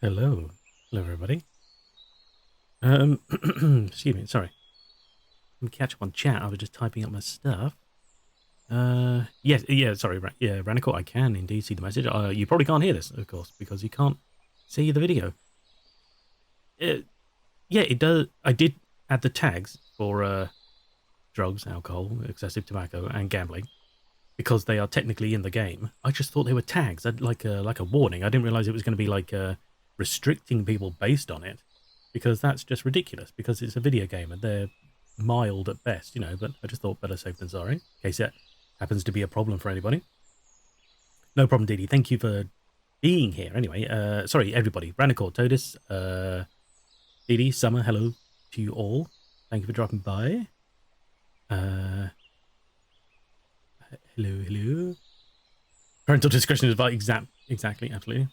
Hello. Hello, everybody. Excuse me, sorry. Let me catch up on chat. I was just typing up my stuff. Yes, yeah, sorry, yeah, Ranical, I can indeed see the message. You probably can't hear this, of course, because you can't see the video. Yeah, it does. I did add the tags for drugs, alcohol, excessive tobacco, and gambling, because they are technically in the game. I just thought they were tags, like a warning. I didn't realize it was going to be like restricting people based on it, because that's just ridiculous, because it's a video game and they're mild at best, you know, but I just thought better safe than sorry, in case that happens to be a problem for anybody. No problem, Didi. Thank you for being here. Anyway, sorry, everybody. Ranicore, Todis, Didi, Summer, hello to you all. Thank you for dropping by. Hello. Parental discretion is advised. Exactly, absolutely.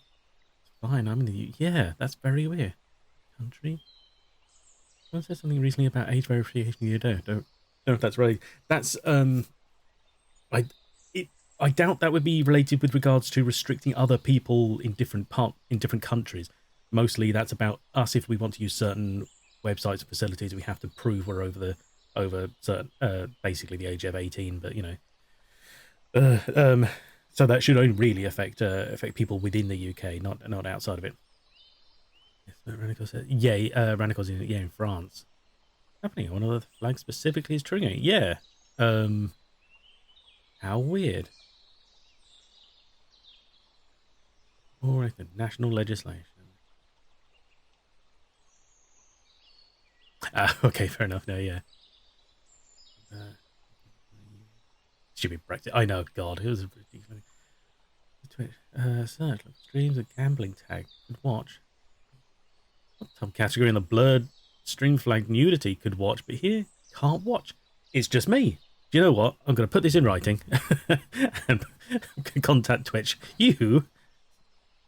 Fine, I'm in the... Yeah, that's very weird. Country. Someone said something recently about age verification. You don't know if that's right. That's I it I doubt that would be related with regards to restricting other people in different countries. Mostly that's about us. If we want to use certain websites and facilities, we have to prove we're over certain basically the age of 18. But you know, so that should only really affect people within the UK, not outside of it. Ranico said, yeah, Ranical's in France. Happening. One of the flags specifically is triggering. Yeah. How weird. Or the national legislation. Okay, fair enough. No, yeah. Stupid Brexit. I know. God, it was a ridiculous. Search streams a gambling tag. Could watch. Top category in the blurred string flag nudity could watch, but here can't watch. It's just me. Do you know what? I'm going to put this in writing and contact Twitch. You,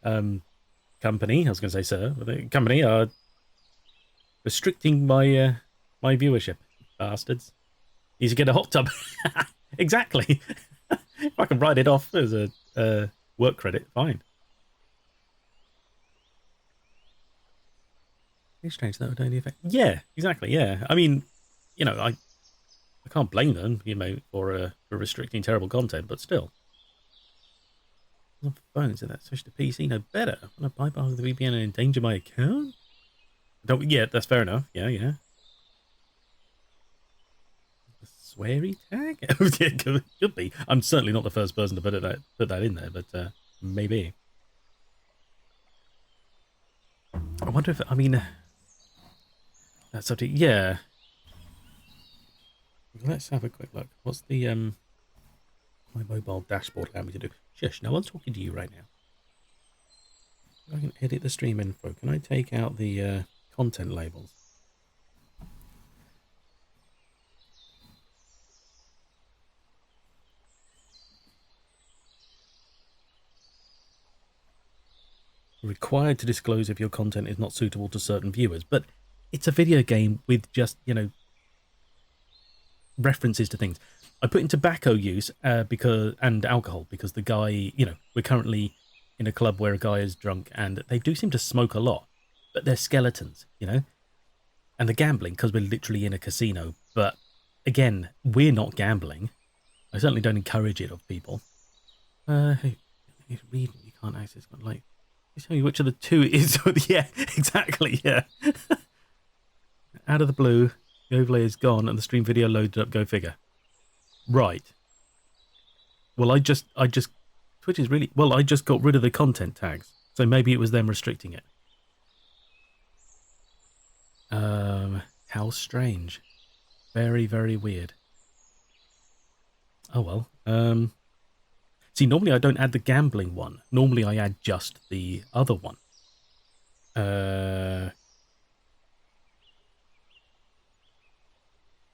company, I was going to say sir, but the company are restricting my my viewership, bastards. You should get a hot tub. Exactly. If I can write it off as a work credit, fine. It's strange that would only affect. Yeah, exactly. Yeah, I mean, you know, I can't blame them, you know, for restricting terrible content, but still. On phone, so that switch to PC, no better. I'm gonna bypass the VPN and endanger my account. Don't. Yeah, that's fair enough. Yeah. The sweary tag? Yeah, could be. I'm certainly not the first person to put that in there, but maybe. I wonder if I mean that's subject. Yeah. Let's have a quick look. What's the my mobile dashboard allow me to do? Shush, no one's talking to you right now. I can edit the stream info. Can I take out the content labels? Required to disclose if your content is not suitable to certain viewers, but it's a video game with just, you know, references to things. I put in tobacco use and alcohol because the guy, you know, we're currently in a club where a guy is drunk and they do seem to smoke a lot, but they're skeletons, you know, and the gambling because we're literally in a casino. But again, we're not gambling. I certainly don't encourage it of people. Hey, read, you can't access, like, tell me which of the two is. Yeah, exactly. Yeah. Out of the blue, the overlay is gone and the stream video loaded up. Go figure. Right. Well, I just Twitch is really well. I just got rid of the content tags, so maybe it was them restricting it. How strange. Very, very weird. Oh well. See, normally I don't add the gambling one. Normally I add just the other one.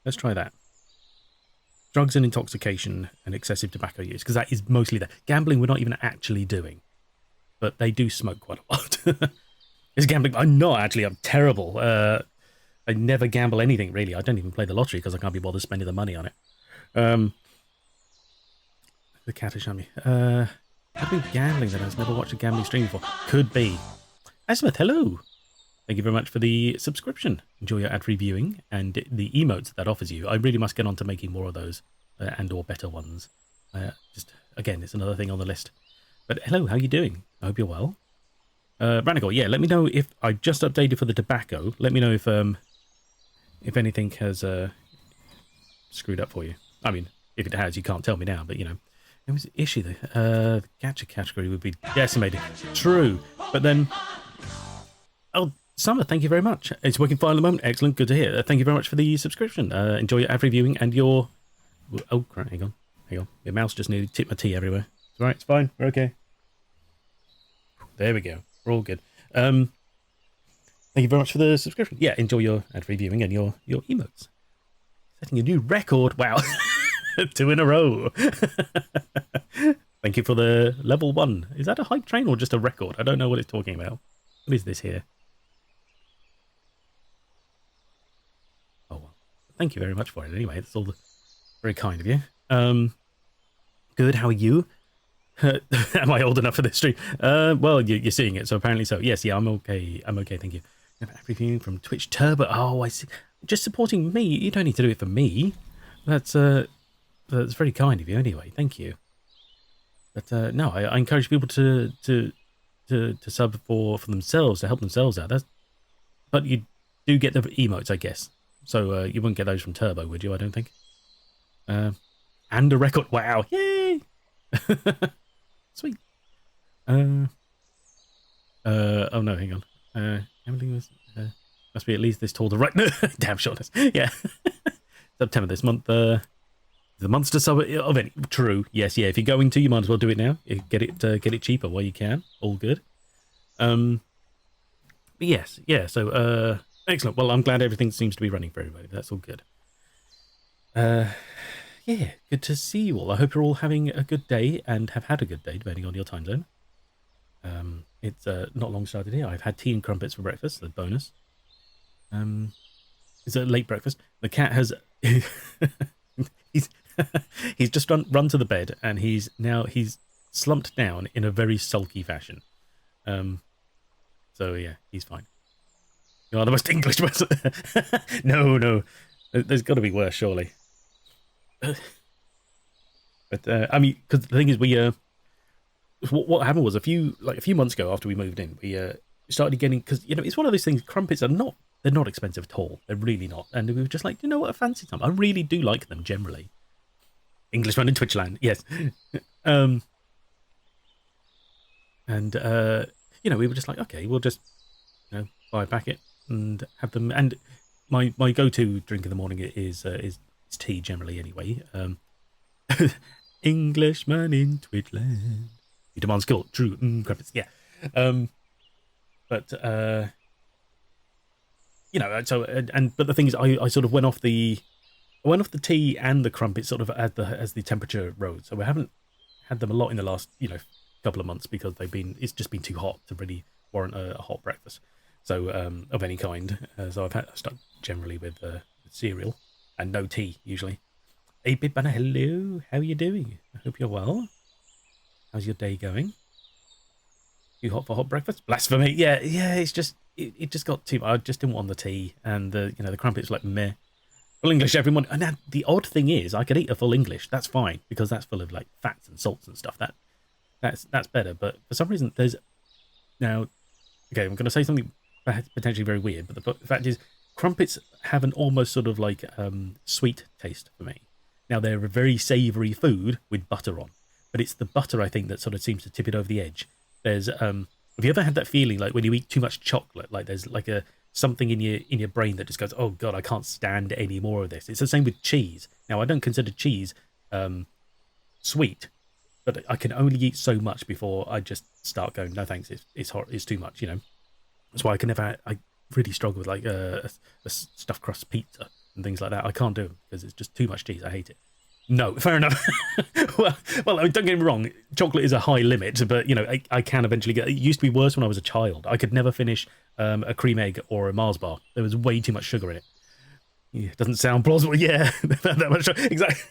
Let's try that. Drugs and intoxication and excessive tobacco use, because that is mostly that. Gambling we're not even actually doing, but they do smoke quite a lot. It's gambling. I'm not actually. I'm terrible. I never gamble anything, really. I don't even play the lottery because I can't be bothered spending the money on it. The cat is showing me. I've been gambling that I've never watched a gambling stream before. Could be. Asmith, hello. Thank you very much for the subscription. Enjoy your ad-free viewing and the emotes that offers you. I really must get on to making more of those and or better ones. Just, again, it's another thing on the list. But hello, how you doing? I hope you're well. Ranigal, yeah, let me know if I just updated for the tobacco. Let me know if anything has screwed up for you. I mean, if it has, you can't tell me now, but, you know. It was an issue, the gacha category would be decimated. True, but then... Oh, Summer, thank you very much. It's working fine at the moment. Excellent, good to hear. Thank you very much for the subscription. Enjoy your ad-free viewing and your... Oh, crap, hang on. Your mouse just nearly tipped my tea everywhere. It's all right, it's fine, we're okay. There we go, we're all good. Thank you very much for the subscription. Yeah, enjoy your ad-free viewing and your emotes. Setting a new record, wow. 2 in a row. Thank you for the level 1. Is that a hype train or just a record? I don't know what it's talking about. What is this here? Oh, well. Thank you very much for it anyway. That's all very kind of you. Good, how are you? Am I old enough for this stream? Well, you're seeing it, so apparently so. Yes, yeah, I'm okay. I'm okay, thank you. Everything from Twitch Turbo. Oh, I see. Just supporting me. You don't need to do it for me. That's very kind of you anyway. Thank you. But no, I encourage people to sub for themselves, to help themselves out. But you do get the emotes, I guess. So you wouldn't get those from Turbo, would you? I don't think. And a record. Wow! Yay! Sweet. Oh no, hang on. Everything was must be at least this tall to right. Damn shortness. Yeah. September this month. The months to sub of any. True. Yes. Yeah. If you're going to, you might as well do it now. Get it cheaper while you can. All good. But yes. Yeah. So excellent. Well, I'm glad everything seems to be running for everybody. That's all good. Yeah. Good to see you all. I hope you're all having a good day and have had a good day, depending on your time zone. It's not long started here. I've had tea and crumpets for breakfast. The bonus. It's a late breakfast. The cat has he's just run to the bed and he's slumped down in a very sulky fashion. So yeah, he's fine. You are the most English person. No, there's got to be worse, surely. But I mean, because the thing is, we what happened was a few months ago after we moved in, we started getting, because you know it's one of those things. Crumpets they're not expensive at all. They're really not. And we were just like, you know what, I fancy some. I really do like them generally. Englishman in Twitchland, yes. And you know, we were just like, okay, we'll just buy a packet and have them. And my go-to drink in the morning is tea generally anyway. Englishman in Twitchland. He demands skill. True. Crumpets. Yeah. But you know, so but the thing is, I sort of went off the tea and the crumpets sort of as the temperature rose. So we haven't had them a lot in the last couple of months because it's just been too hot to really warrant a hot breakfast. So of any kind. So I've stuck generally with cereal and no tea usually. Hey, Big Banner, hello. How are you doing? I hope you're well. How's your day going? Too hot for hot breakfast? Blasphemy. Yeah. It's just it just got too much. I just didn't want the tea and the crumpets like meh. Full English every morning. And now the odd thing is, I could eat a full English. That's fine because that's full of like fats and salts and stuff. That's better. But for some reason, there's now. Okay, I'm going to say something potentially very weird, but the fact is, crumpets have an almost sort of like sweet taste for me. Now they're a very savoury food with butter on, but it's the butter I think that sort of seems to tip it over the edge. There's have you ever had that feeling like when you eat too much chocolate, like there's like something in your brain that just goes, oh god, I can't stand any more of this. It's the same with cheese. Now I don't consider cheese sweet, but I can only eat so much before I just start going, no thanks, it's hot, it's too much, That's why I really struggle with like a stuffed crust pizza and things like that. I can't do them because it's just too much cheese. I hate it. No, fair enough. well, don't get me wrong. Chocolate is a high limit, but I can eventually get. It used to be worse when I was a child. I could never finish a cream egg or a Mars bar. There was way too much sugar in it. Yeah, doesn't sound plausible. Yeah, that much sugar. Exactly.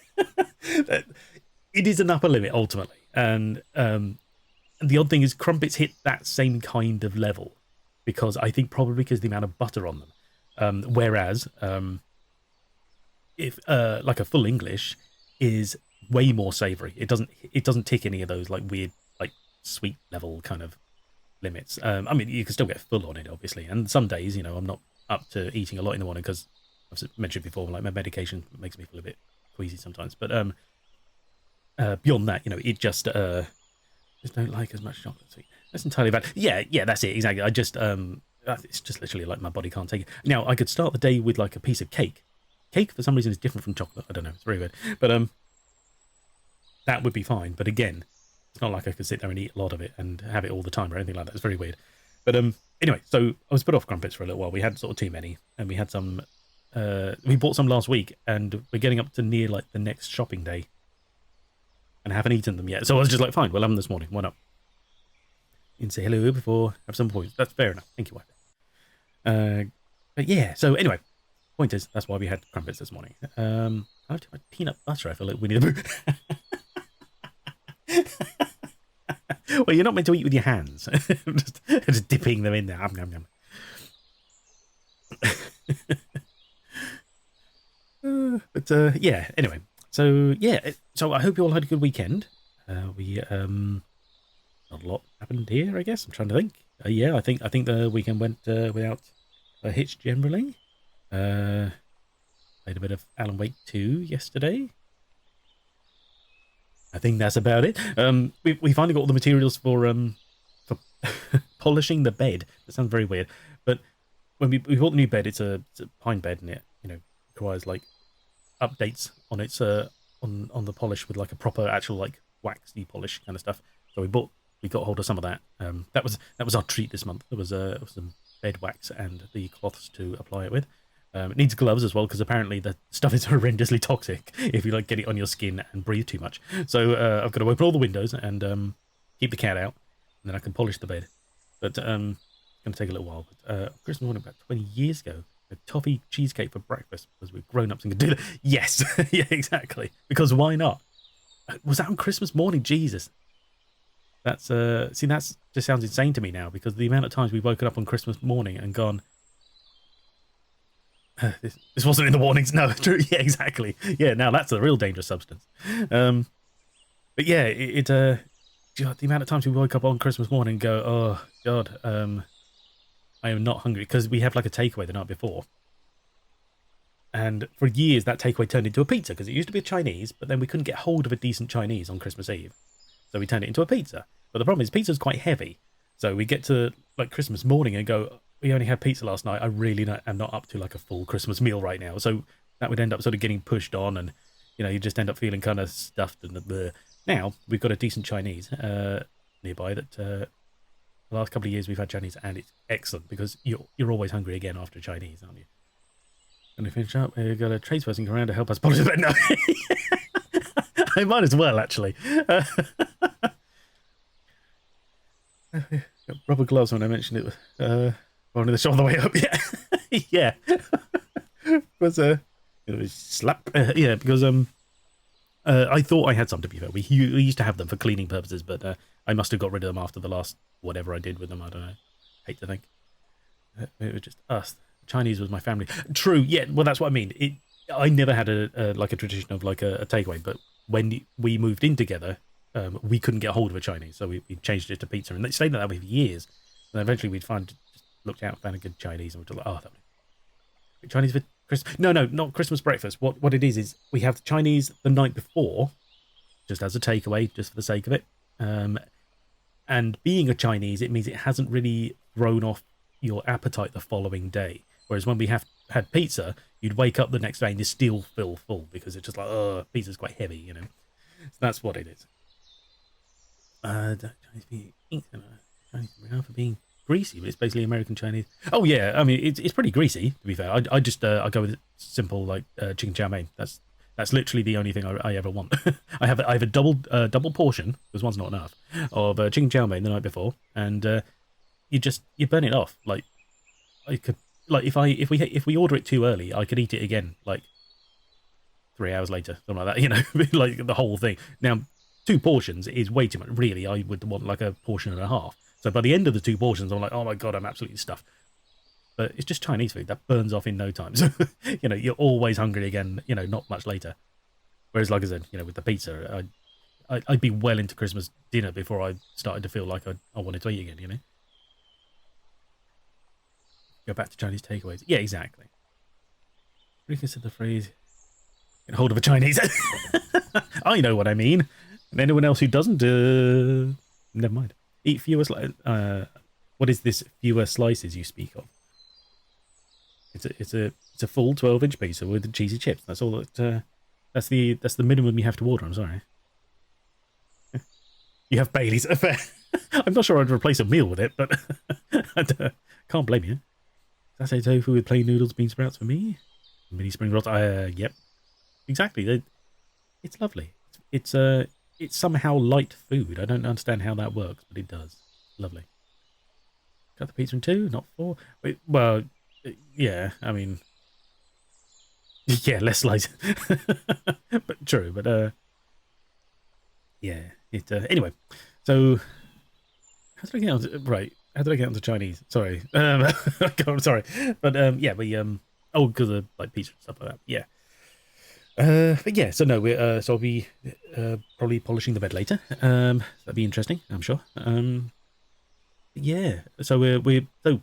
It is an upper limit ultimately, and the odd thing is crumpets hit that same kind of level. because I think probably because of the amount of butter on them. Whereas if like a full English is way more savory. It doesn't tick any of those like weird like sweet level kind of limits. I mean, you can still get full on it, obviously. And some days, I'm not up to eating a lot in the morning because I've mentioned before, like my medication makes me feel a bit queasy sometimes. But beyond that, it just don't like as much chocolate sweet. That's entirely bad. Yeah, that's it exactly. I just it's just literally like my body can't take it. Now I could start the day with like a piece of cake. Cake for some reason is different from chocolate. I don't know. It's very weird. But that would be fine. But again, it's not like I could sit there and eat a lot of it and have it all the time or anything like that. It's very weird. But anyway, so I was put off crumpets for a little while. We had sort of too many, and we had some. We bought some last week, and we're getting up to near like the next shopping day, and I haven't eaten them yet. So I was just like, fine, we'll have them this morning. Why not? You can say hello before have some points. That's fair enough. Thank you, wife. But yeah. So anyway, point is that's why we had crumpets this morning. I have to have peanut butter. I feel like Winnie the Pooh. Well, you're not meant to eat with your hands. just dipping them in there. Nom, nom. But yeah. Anyway, so yeah. So I hope you all had a good weekend. We not a lot happened here, I guess. I'm trying to think. Yeah, I think the weekend went without a hitch generally. Played a bit of Alan Wake 2 yesterday. I think that's about it. We finally got all the materials for polishing the bed. That sounds very weird, but when we bought the new bed, it's a pine bed, and it requires like updates on its on the polish with like a proper actual like waxy polish kind of stuff. So we got hold of some of that. That was our treat this month. There was some bed wax and the cloths to apply it with. It needs gloves as well because apparently the stuff is horrendously toxic if you like get it on your skin and breathe too much. So I've got to open all the windows and keep the cat out, and then I can polish the bed. But it's going to take a little while. But Christmas morning about 20 years ago, a toffee cheesecake for breakfast because we're grown-ups and can do that. Yes, yeah, exactly. Because why not? Was that on Christmas morning? Jesus. That's that's just sounds insane to me now because the amount of times we've woken up on Christmas morning and gone, this wasn't in the warnings. No, true. Yeah, exactly. Yeah, now that's a real dangerous substance. But yeah, the amount of times we woke up on Christmas morning and go, oh God, I am not hungry because we have like a takeaway the night before. And for years that takeaway turned into a pizza because it used to be a Chinese, but then we couldn't get hold of a decent Chinese on Christmas Eve. So we turned it into a pizza. But the problem is pizza's quite heavy. So we get to like Christmas morning and go, we only had pizza last night. I really am not up to like a full Christmas meal right now. So that would end up sort of getting pushed on and, you just end up feeling kind of stuffed. And now we've got a decent Chinese nearby that the last couple of years we've had Chinese and it's excellent because you're always hungry again after Chinese, aren't you? And we finish up, we've got a tradesperson come around to help us polish the bed. No, I might as well actually. Got rubber gloves when I mentioned it. Only the shot on the way up, yeah, yeah. It was slap, yeah, because I thought I had some, to be fair. We used to have them for cleaning purposes, but I must have got rid of them after the last whatever I did with them. I don't know. Hate to think. It was just us. Chinese was my family. True, yeah. Well, that's what I mean. I never had a tradition of like a takeaway, but when we moved in together, we couldn't get hold of a Chinese, so we changed it to pizza, and they stayed that way for years. And eventually, we'd looked out, found a good Chinese, and we're like, oh, that would Chinese for Christmas. No, not Christmas breakfast. What it is we have Chinese the night before, just as a takeaway, just for the sake of it. And being a Chinese, it means it hasn't really thrown off your appetite the following day. Whereas when we had pizza, you'd wake up the next day and you still feel full because it's just like, oh, pizza's quite heavy, So that's what it is. Chinese being for being greasy, but it's basically American Chinese. Oh yeah, I mean it's pretty greasy to be fair. I just I go with simple like chicken chow mein. That's literally the only thing I ever want. I have a double portion because one's not enough of chicken chow mein the night before, and you burn it off. Like I could if we order it too early, I could eat it again like 3 hours later, something like that. Like the whole thing. Now 2 portions is way too much. Really, I would want like a portion and a half. So by the end of the 2 portions, I'm like, oh my god, I'm absolutely stuffed. But it's just Chinese food that burns off in no time. So you're always hungry again. Not much later. Whereas, like I said, with the pizza, I'd be well into Christmas dinner before I started to feel like I wanted to eat again. Go back to Chinese takeaways. Yeah, exactly. Reconsider the phrase. Get hold of a Chinese. I know what I mean. And anyone else who doesn't, never mind. Eat fewer slices. What is this fewer slices you speak of? It's a full 12-inch pizza with the cheesy chips. That's all that. That's the minimum you have to order. I'm sorry. You have Bailey's. Fair. I'm not sure I'd replace a meal with it, but I can't blame you. Satay tofu with plain noodles, bean sprouts for me. Mini spring rolls. Yep, exactly. It's lovely. It's somehow light food. I don't understand how that works, but it does. Lovely. Cut the pizza in 2, not 4. Wait, well, yeah. I mean, yeah, less slices. But true. But yeah. Anyway. So how did I get on? Right. How did I get onto Chinese? Sorry. I'm sorry. But yeah, we oh, because of like pizza and stuff like that. Yeah. But yeah, so no, so I'll be probably polishing the bed later. That'd be interesting, I'm sure. Yeah. So so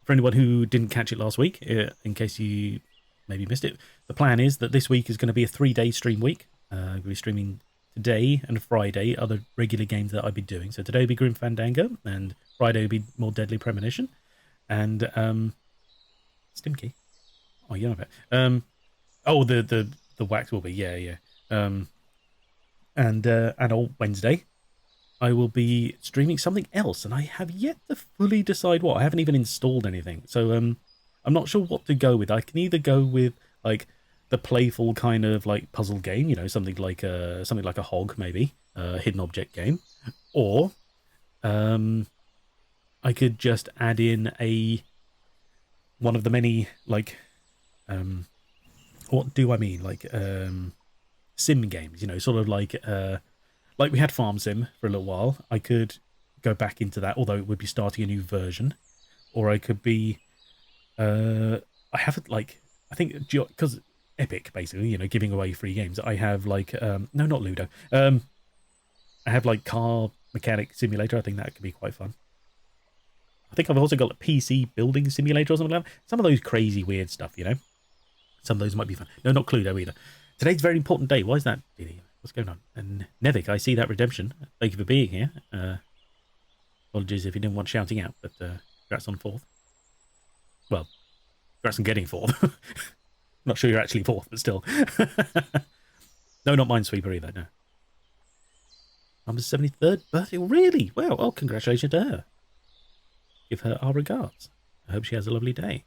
for anyone who didn't catch it last week, in case you maybe missed it, the plan is that this week is going to be a 3-day stream week. We'll be streaming today and Friday are the regular games that I'll be doing. So today will be Grim Fandango, and Friday will be More Deadly Premonition, and Stimkey. Oh, you know about oh the wax will be yeah. And on Wednesday I will be streaming something else, and I have yet to fully decide what. I haven't even installed anything, so I'm not sure what to go with. I can either go with like the playful kind of like puzzle game, something like a Hog, maybe a hidden object game, or I could just add in one of the many like what do I mean, like sim games, sort of like we had Farm Sim for a little while. I could go back into that, although it would be starting a new version, or I could be I haven't like I think because Epic basically, giving away free games. I have like no, not Ludo. I have like Car Mechanic Simulator. I think that could be quite fun. I think I've also got a PC Building Simulator or something like that. Some of those crazy weird stuff, Some of those might be fun. No, not Cluedo either. Today's a very important day. Why is that, Didi? What's going on? And Nevik, I see that redemption. Thank you for being here. Apologies if you didn't want shouting out, but congrats on 4th. Well, congrats on getting 4th. Not sure you're actually 4th, but still. No, not Minesweeper either, no. Mum's 73rd birthday? Really? Wow, well, congratulations to her. Give her our regards. I hope she has a lovely day.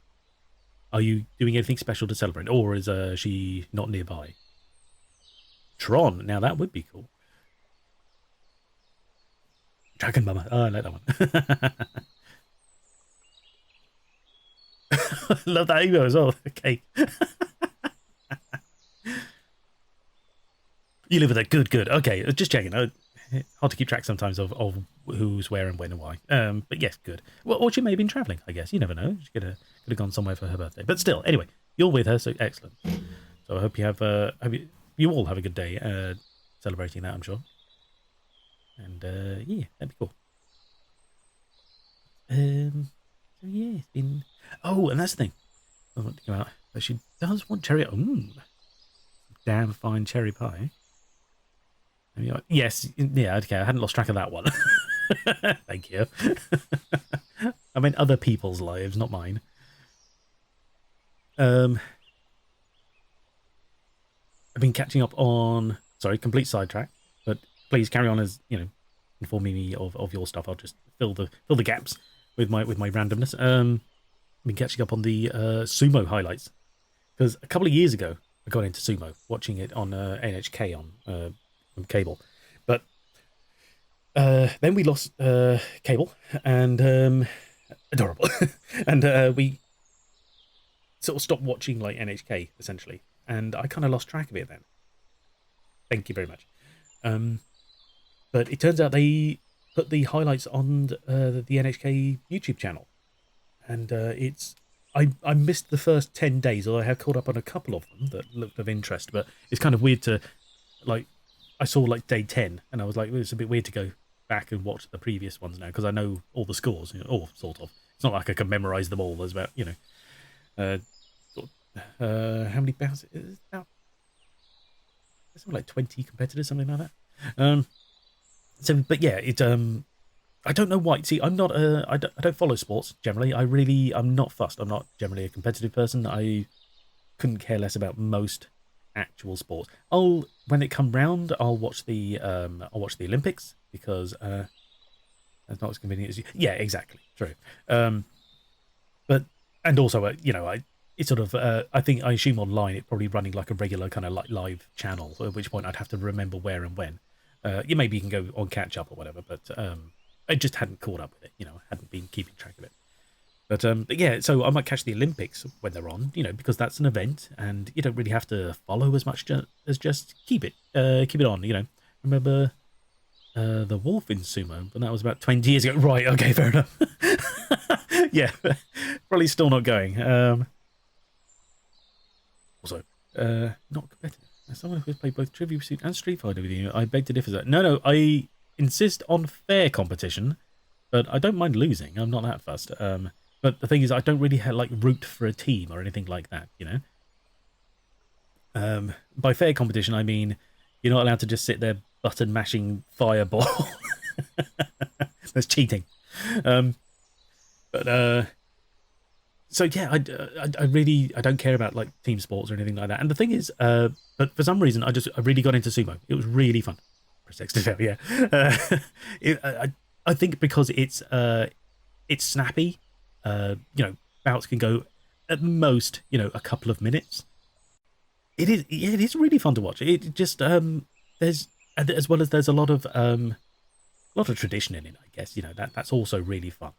Are you doing anything special to celebrate, or is she not nearby? Tron, now that would be cool. Dragon Mama, oh, I like that one. Love that email as well. Okay. You live with it. Good. Okay, just checking. Hard to keep track sometimes of who's where and when and why. But yes, good. Well, or she may have been travelling, I guess. You never know. She could have gone somewhere for her birthday. But still, anyway, you're with her, so excellent. So I hope you have you all have a good day celebrating that, I'm sure. And yeah, that'd be cool. So yeah, it's been. Oh, and that's the thing. I want to go out, but she does want cherry. Damn fine cherry pie. Yes, yeah, okay. I hadn't lost track of that one. Thank you. I meant other people's lives, not mine. I've been catching up on. Sorry, complete sidetrack. But please carry on as informing me of your stuff. I'll just fill the gaps with my randomness. I've been catching up on the sumo highlights because a couple of years ago I got into sumo, watching it on NHK on cable, but then we lost cable and adorable, and we sort of stopped watching like NHK essentially, and I kind of lost track of it then. Thank you very much. But it turns out they put the highlights on the NHK YouTube channel, and I missed the first 10 days, although I have caught up on a couple of them that looked of interest. But it's kind of weird to like. I saw like day 10, and I was like, well, it's a bit weird to go back and watch the previous ones now because I know all the scores, or sort of. It's not like I can memorize them all. There's about uh, how many bouts? It's about something like 20 competitors, something like that. So, but yeah, I don't know why. See, I don't follow sports generally. I'm not fussed. I'm not generally a competitive person. I couldn't care less about most actual sports. When it come round, I'll watch the Olympics because that's not as convenient as you. Yeah, exactly, true. Um, but and also, it's sort of I assume online it's probably running like a regular kind of like live channel. At which point I'd have to remember where and when. Maybe you can go on catch up or whatever, but I just hadn't caught up with it. Hadn't been keeping track of it. But yeah, so I might catch the Olympics when they're on, because that's an event, and you don't really have to follow as much as just keep it on. Remember the Wolf in sumo, but that was about 20 years ago. Right? Okay, fair enough. Yeah, probably still not going. Also, not competitive. As someone who's played both Trivial Pursuit and Street Fighter with you, I beg to differ. No, I insist on fair competition, but I don't mind losing. I'm not that fussed. But the thing is, I don't really like root for a team or anything like that. By fair competition, I mean you're not allowed to just sit there button mashing fireball. That's cheating. Um, but so yeah, I really I don't care about like team sports or anything like that. And the thing is, but for some reason, I really got into sumo. It was really fun. Press X to fail, yeah. I think because it's snappy. Bouts can go at most, a couple of minutes. It is really fun to watch. It just there's as well as there's a lot of tradition in it. I guess that's also really fun.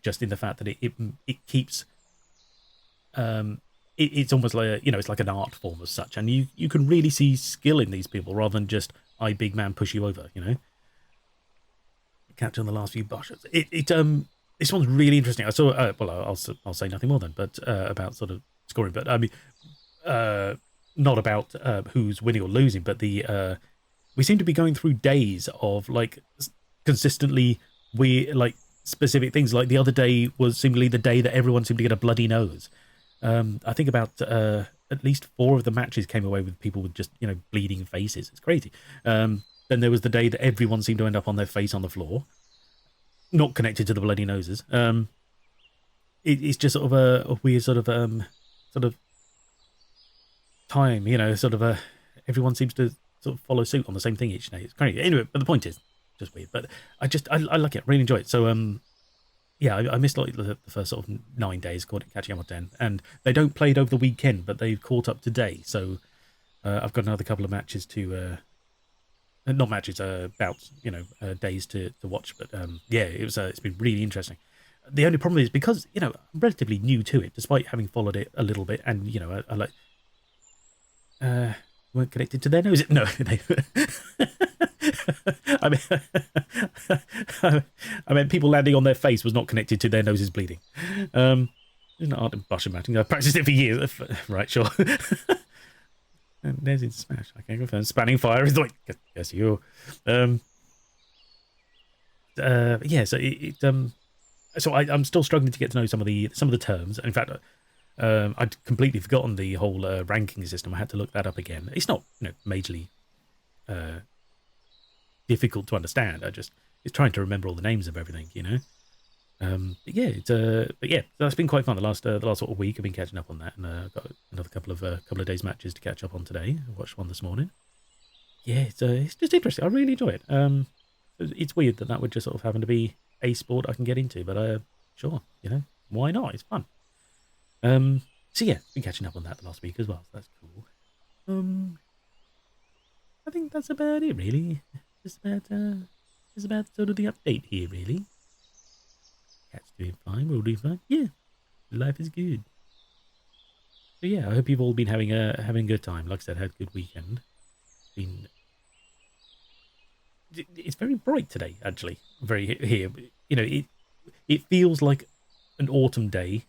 Just in the fact that it keeps it's almost like it's like an art form as such, and you can really see skill in these people rather than just I big man push you over. Capture on the last few bushes. This one's really interesting. I saw. Well, I'll say nothing more then, but about sort of scoring. But I mean, not about who's winning or losing, but we seem to be going through days of like consistently like specific things. Like the other day was seemingly the day that everyone seemed to get a bloody nose. I think about at least 4 of the matches came away with people with just bleeding faces. It's crazy. Then there was the day that everyone seemed to end up on their face on the floor, not connected to the bloody noses. It's just sort of a weird sort of time, sort of everyone seems to sort of follow suit on the same thing each day. It's crazy. Anyway, but the point is just weird. But I like it, really enjoy it. So yeah, I missed like the first sort of 9 days, catching up on 10, and they don't play it over the weekend, but they've caught up today. So I've got another couple of matches to. Not matches, bouts, days to watch. But yeah, it's been really interesting. The only problem is because I'm relatively new to it, despite having followed it a little bit, and I like weren't connected to their noses. No, they. I mean, I mean, people landing on their face was not connected to their noses bleeding. It's not art and bush matting. I've practiced it for years. Right, sure. And there's in Smash. I can't confirm. Spanning fire is like, yes, you. Yeah. So I'm still struggling to get to know some of the terms. In fact, I'd completely forgotten the whole ranking system. I had to look that up again. It's not majorly difficult to understand. It's trying to remember all the names of everything. But yeah, that's been quite fun. The last sort of week, I've been catching up on that, and I've got another couple of days matches to catch up on today. I watched one this morning. Yeah, it's just interesting. I really enjoy it. It's weird that would just sort of happen to be a sport I can get into, but sure, why not? It's fun. So yeah, been catching up on that the last week as well. So that's cool. I think that's about it, really. Just about sort of the update here, really. Cat's doing fine. We're all doing fine. Yeah, life is good. So yeah, I hope you've all been having a good time. Like I said, had a good weekend. Been it's very bright today, actually. Very here. You know, it feels like an autumn day,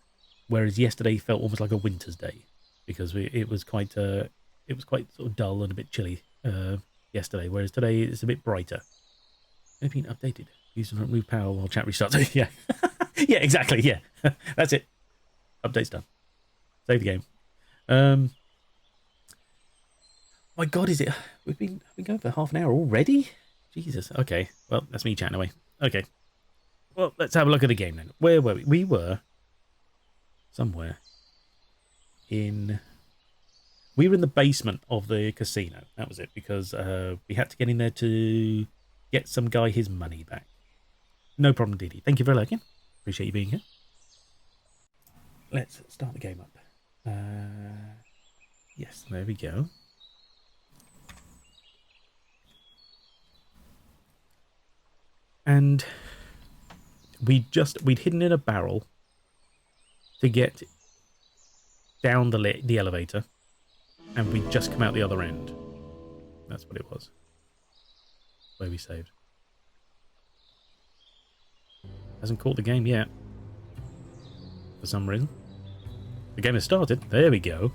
whereas yesterday felt almost like a winter's day because it was quite sort of dull and a bit chilly yesterday, whereas today it's a bit brighter. It's been updated. Use and remove power while chat restarts. Yeah, yeah, exactly. Yeah, that's it. Update's done. Save the game. My God, is it? We've been going for half an hour already. Jesus. Okay. Well, that's me chatting away. Okay. Well, let's have a look at the game then. Where were we? We were somewhere in. We were in the basement of the casino. That was it, because we had to get in there to get some guy his money back. No problem, Didi. Thank you for lurking. Appreciate you being here. Let's start the game up. Yes, there we go. And we'd hidden in a barrel to get down the elevator, and we'd just come out the other end. That's what it was. Where we saved. Hasn't caught the game yet. For some reason. The game has started. There we go.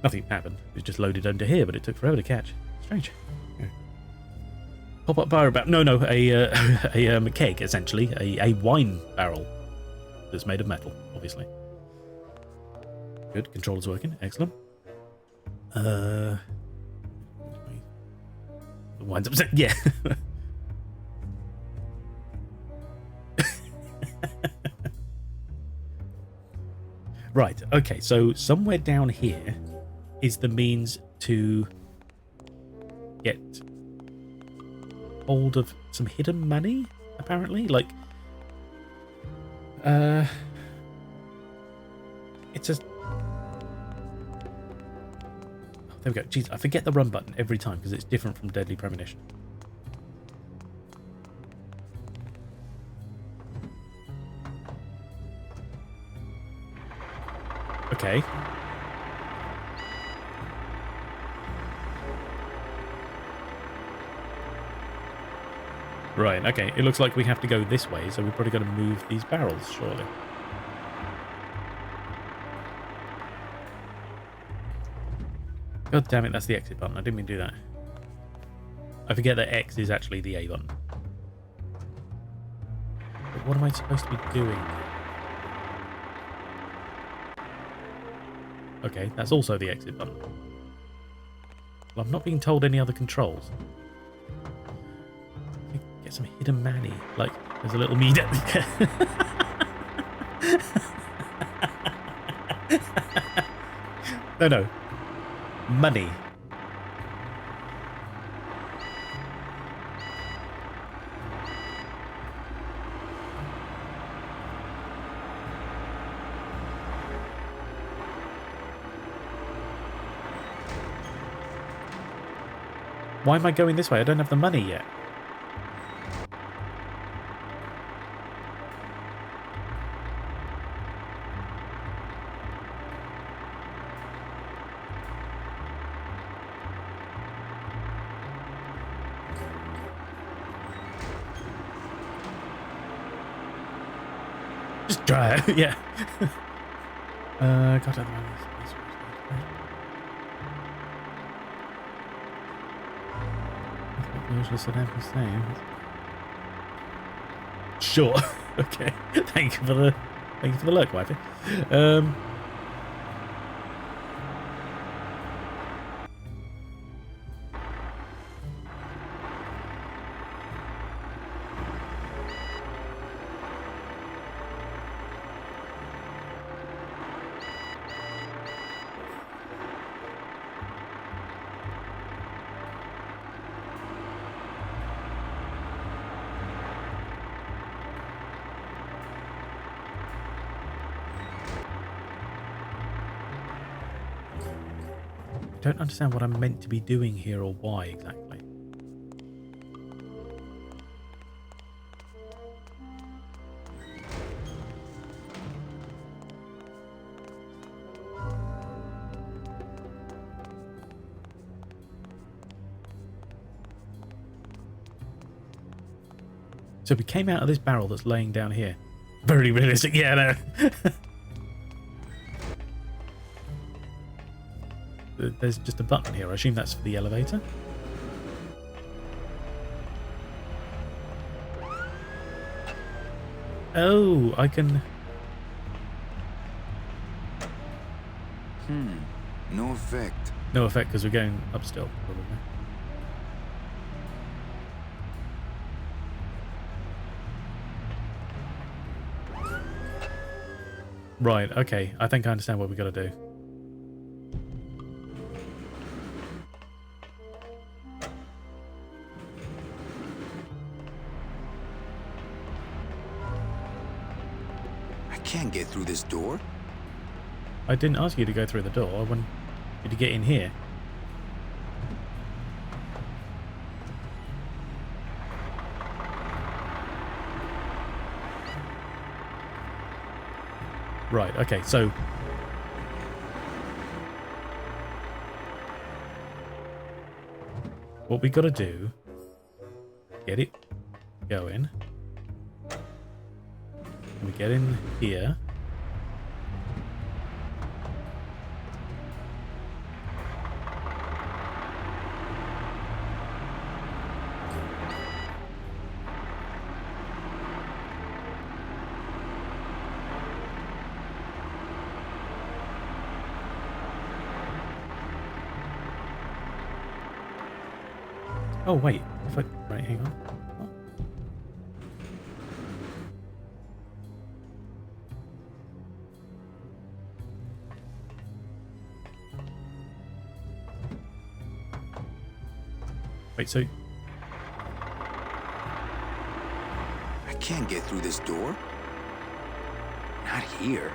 Nothing happened. It was just loaded under here, but it took forever to catch. Strange. Yeah. Pop-up bar about... No, a keg, essentially. A wine barrel that's made of metal, obviously. Good. Controller's working. Excellent. The wine's upset. Yeah. Right, okay, so somewhere down here is the means to get hold of some hidden money, apparently. Like, it's a... Oh, there we go. Jeez, I forget the run button every time because it's different from Deadly Premonition. Okay. Right, okay. It looks like we have to go this way, so we've probably got to move these barrels, surely. God damn it, that's the exit button. I didn't mean to do that. I forget that X is actually the A button. But what am I supposed to be doing? Okay, that's also the exit button. Well, I'm not being told any other controls. Get some hidden money. Like, there's a little meat at the No. Money. Why am I going this way? I don't have the money yet. Just try it, yeah. God, I Sure. Okay. Thank you for the look, wifey. Don't understand what I'm meant to be doing here or why exactly. So we came out of this barrel that's laying down here. Very realistic. Yeah, no. There's just a button here. I assume that's for the elevator. Oh, I can... No effect. No effect because we're going up still, probably. Right, okay. I think I understand what we got to do. I can't get through this door. I didn't ask you to go through the door. I wanted you to get in here. Right, okay, so... what we got to do... get it going. And we get in here. Oh, wait. If I... right, hang on. What? Wait, so... I can't get through this door. Not here.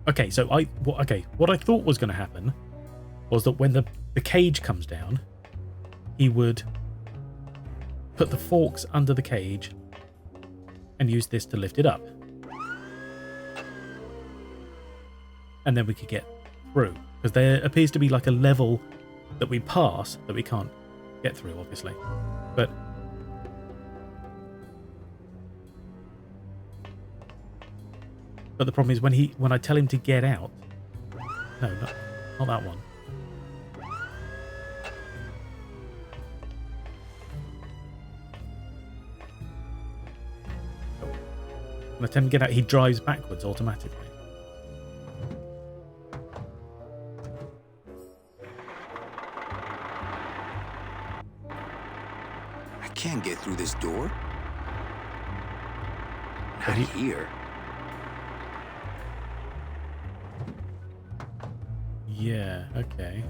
Okay, so what I thought was going to happen was that when the cage comes down, he would put the forks under the cage and use this to lift it up. And then we could get through. Because there appears to be like a level that we pass that we can't get through, obviously. But... but the problem is when I tell him to get out... no, not that one. When I tell him to get out, he drives backwards automatically. I can't get through this door. Not here. Yeah, okay.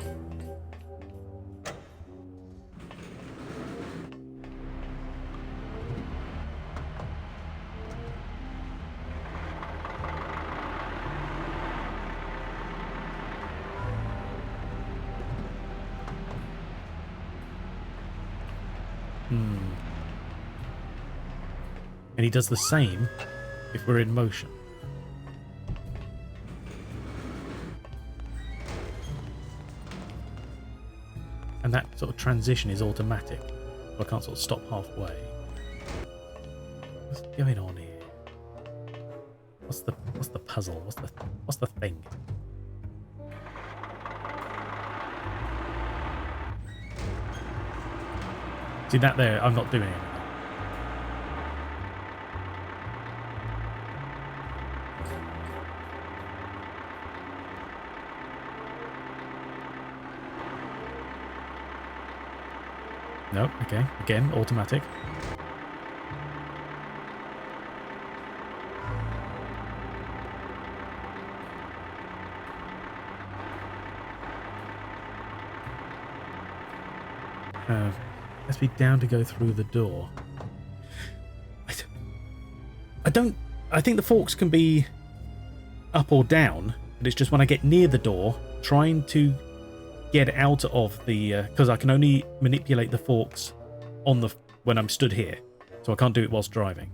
And he does the same if we're in motion. And that sort of transition is automatic. So I can't sort of stop halfway. What's going on here? What's the puzzle? What's the thing? See that there? I'm not doing anything. No, okay. Again, automatic. Let's be down to go through the door. I think the forks can be up or down, but it's just when I get near the door, trying to get out of the... because I can only manipulate the forks on the when I'm stood here, so I can't do it whilst driving.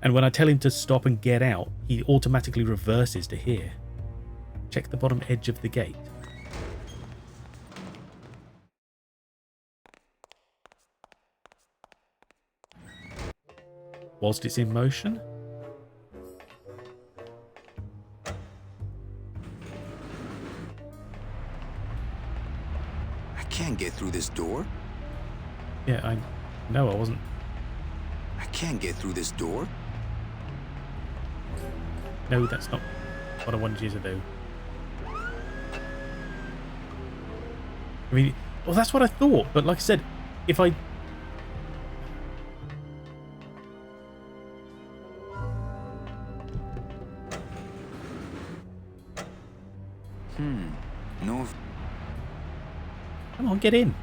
And when I tell him to stop and get out, he automatically reverses to here. Check the bottom edge of the gate. Whilst it's in motion. I can't get through this door. Yeah, I wasn't. I can't get through this door. No, that's not what I wanted you to do. I mean, well, that's what I thought, but like I said, if I... No. Come on, get in.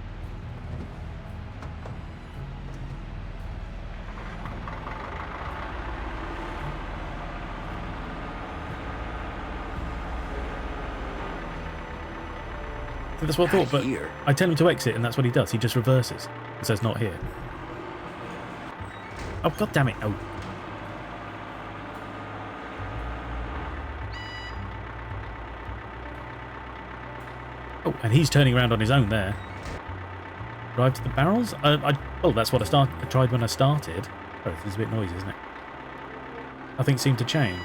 That's what I thought, but Here. I tell him to exit, and that's what he does. He just reverses and says, not here. Oh, god damn it. Oh. Oh, and he's turning around on his own there. Drive to the barrels? Well, that's what I tried when I started. Oh, this is a bit noisy, isn't it? Nothing seemed to change.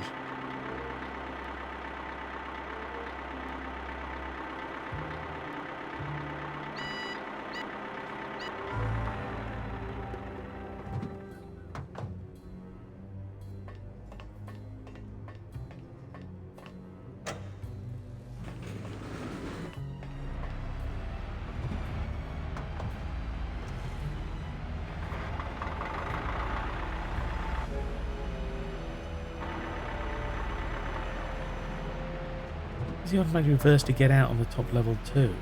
Is the automatic reverse to get out on the top level too?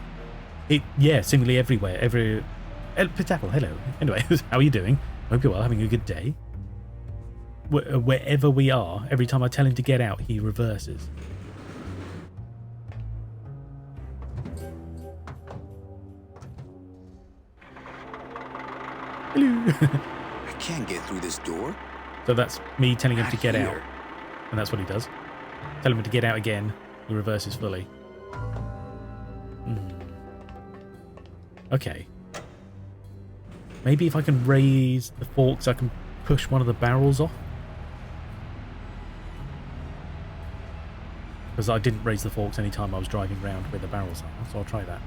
Yeah, seemingly everywhere. Pitapple, hello. Anyway, how are you doing? Hope you're well, having a good day. Wherever we are, every time I tell him to get out, he reverses. Hello. I can't get through this door. So that's me telling him Not to get here. out. And that's what he does. Tell him to get out again. He reverses fully. Okay. Maybe if I can raise the forks, I can push one of the barrels off. Because I didn't raise the forks any time I was driving around where the barrels are, so I'll try that.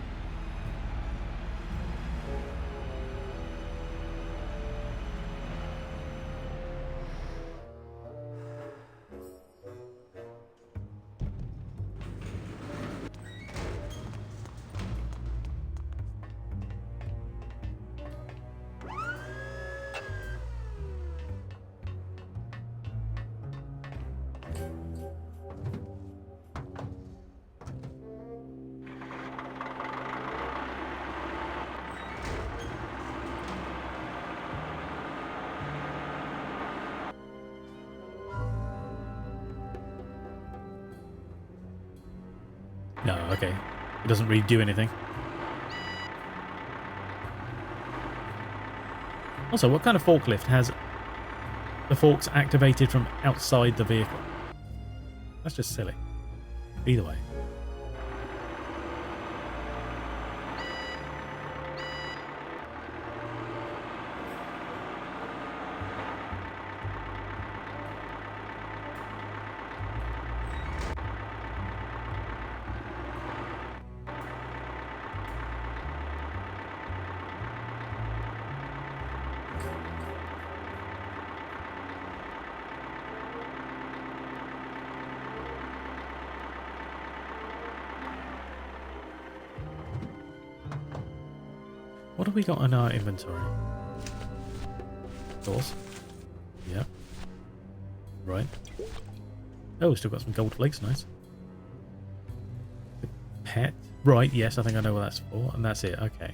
No, okay. It doesn't really do anything. Also, what kind of forklift has the forks activated from outside the vehicle? That's just silly. Either way. What have we got in our inventory? Doors. Yep. Right. Oh, still got some gold flakes, nice. The pet. Right, yes, I think I know what that's for, and that's it, okay.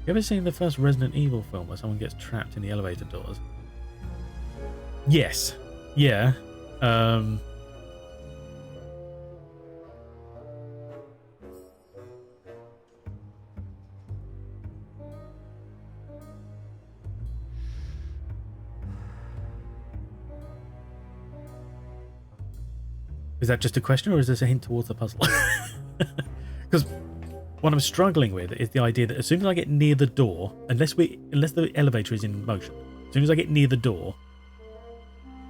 You ever seen the first Resident Evil film where someone gets trapped in the elevator doors? Yes. Yeah. Is that just a question, or is this a hint towards the puzzle? Because what I'm struggling with is the idea that as soon as I get near the door, unless the elevator is in motion, as soon as I get near the door,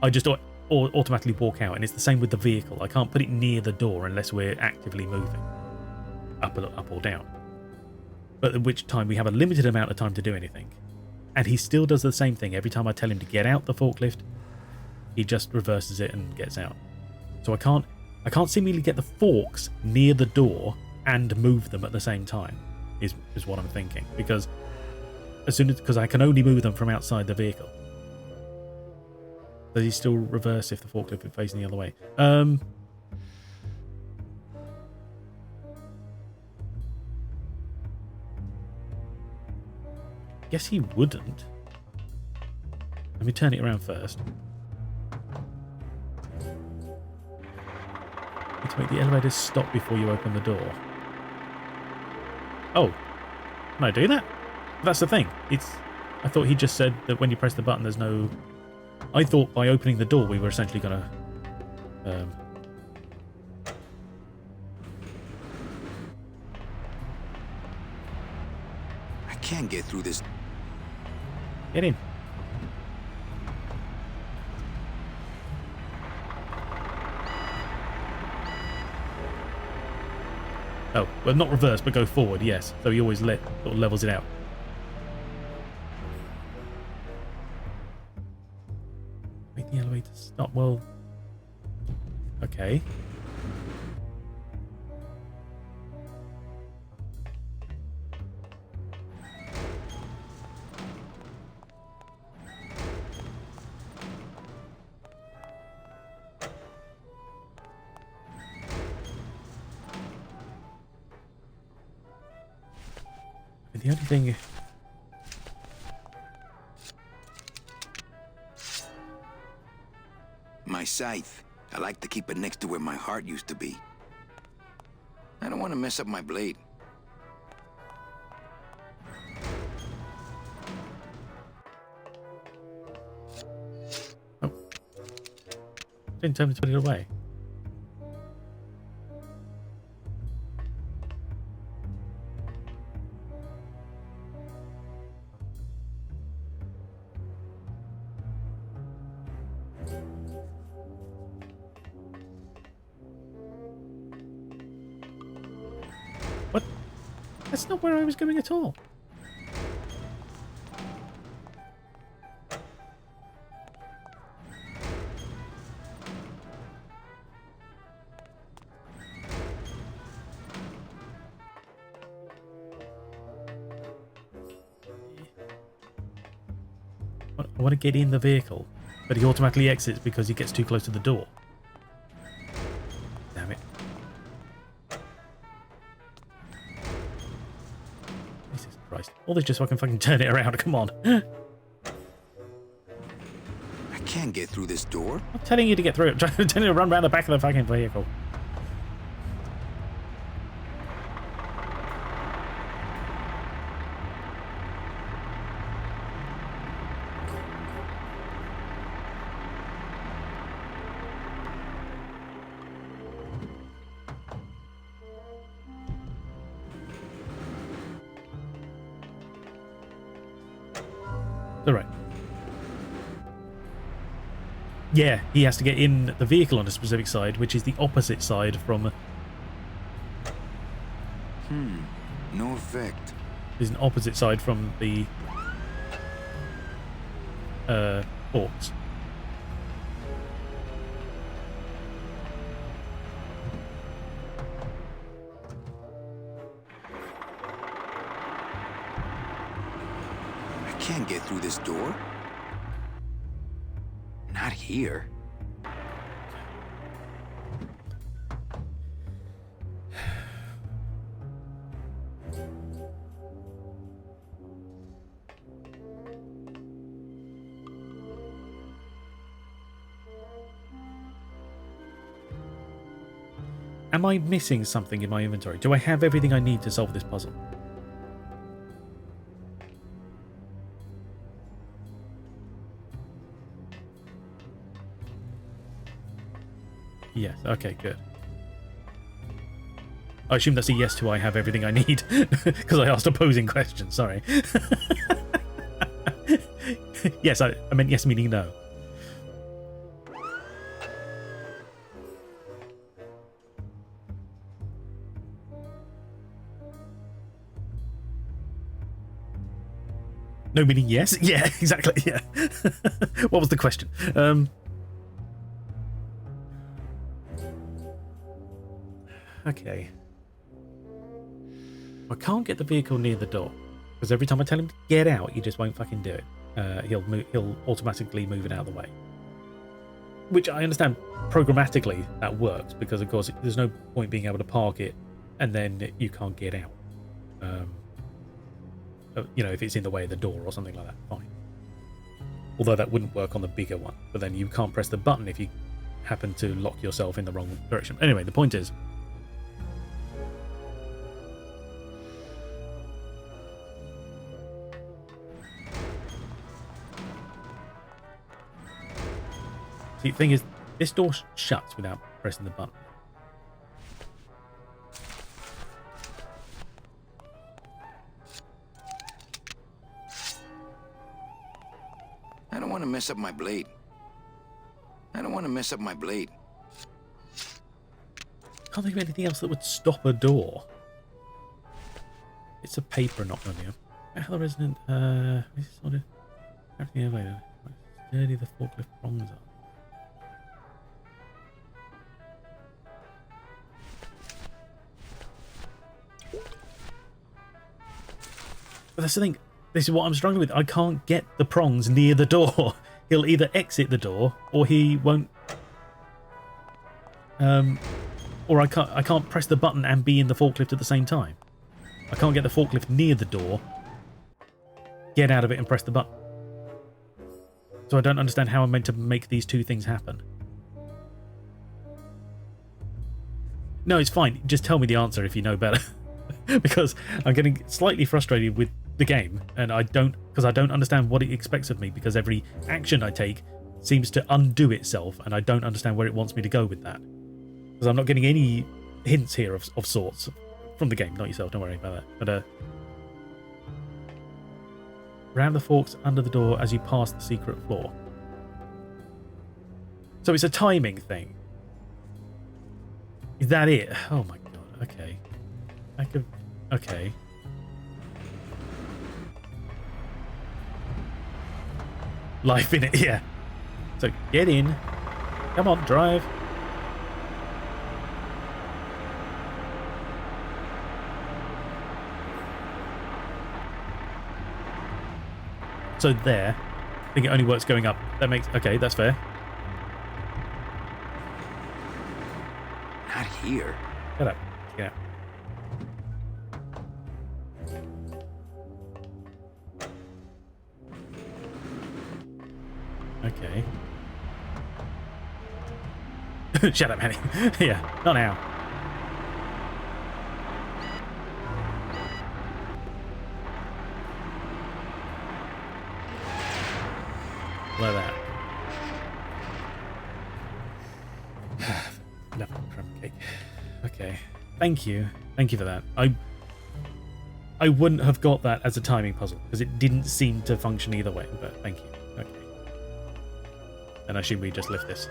I just automatically walk out, and it's the same with the vehicle. I can't put it near the door unless we're actively moving, up or down. But at which time we have a limited amount of time to do anything, and he still does the same thing every time I tell him to get out the forklift. He just reverses it and gets out. So I can't seemingly get the forks near the door and move them at the same time. Is what I'm thinking, because I can only move them from outside the vehicle. Does he still reverse if the forklift is facing the other way? Guess he wouldn't. Let me turn it around first. You need to make the elevator stop before you open the door. Oh, can I do that? That's the thing. I thought he just said that when you press the button, there's no. I thought by opening the door, we were essentially gonna. I can't get through this. Get in. Oh, well, not reverse, but go forward, yes. So he always sort of levels it out. Make the elevator stop. Well, okay. The only thing. My scythe. I like to keep it next to where my heart used to be. I don't want to mess up my blade. Oh. Didn't tell me to put it away. What? That's not where I was going at all. I want to get in the vehicle, but he automatically exits because he gets too close to the door. Damn it. Jesus Christ. All this just so I can fucking turn it around, come on. I can't get through this door. I'm telling you to get through it. I'm telling you to run around the back of the fucking vehicle. All right. Yeah, he has to get in the vehicle on a specific side, which is the opposite side from. No effect. Is an opposite side from the ports. I can't get through this door. Not here. Am I missing something in my inventory? Do I have everything I need to solve this puzzle? Yes. Okay, good. I assume that's a yes to I have everything I need, because I asked opposing questions, sorry. Yes, I meant yes meaning no. No meaning yes? Yeah, exactly, yeah. What was the question? Okay. I can't get the vehicle near the door, because every time I tell him to get out, he just won't fucking do it. He'll automatically move it out of the way. Which I understand programmatically that works, because of course there's no point being able to park it and then you can't get out. You know, if it's in the way of the door or something like that, fine. Although that wouldn't work on the bigger one, but then you can't press the button if you happen to lock yourself in the wrong direction. Anyway, the point is, see, the thing is, this door shuts without pressing the button. I don't want to mess up my blade. I don't want to mess up my blade. Can't think of anything else that would stop a door. It's a paper not on here. How the resident, this is sort of everything elevator. Sturdy the forklift prongs are. But that's the thing. This is what I'm struggling with. I can't get the prongs near the door. He'll either exit the door or he won't. Or I can't press the button and be in the forklift at the same time. I can't get the forklift near the door, get out of it and press the button. So I don't understand how I'm meant to make these two things happen. No, it's fine. Just tell me the answer if you know better. Because I'm getting slightly frustrated with the game, and I don't understand what it expects of me, because every action I take seems to undo itself, and I don't understand where it wants me to go with that. Because I'm not getting any hints here of sorts from the game, not yourself, don't worry about that. But ram the forks under the door as you pass the secret floor. So it's a timing thing. Is that it? Oh my god, okay. Okay. Life in it, yeah. So get in. Come on, drive. So there. I think it only works going up. That makes... Okay, that's fair. Not here. Shut up. Yeah. Okay. Shut up, Henny. Yeah, not now. Like that. Level crumb cake. Okay. Thank you. Thank you for that. I wouldn't have got that as a timing puzzle, because it didn't seem to function either way, but thank you. Okay. And I assume we just lift this.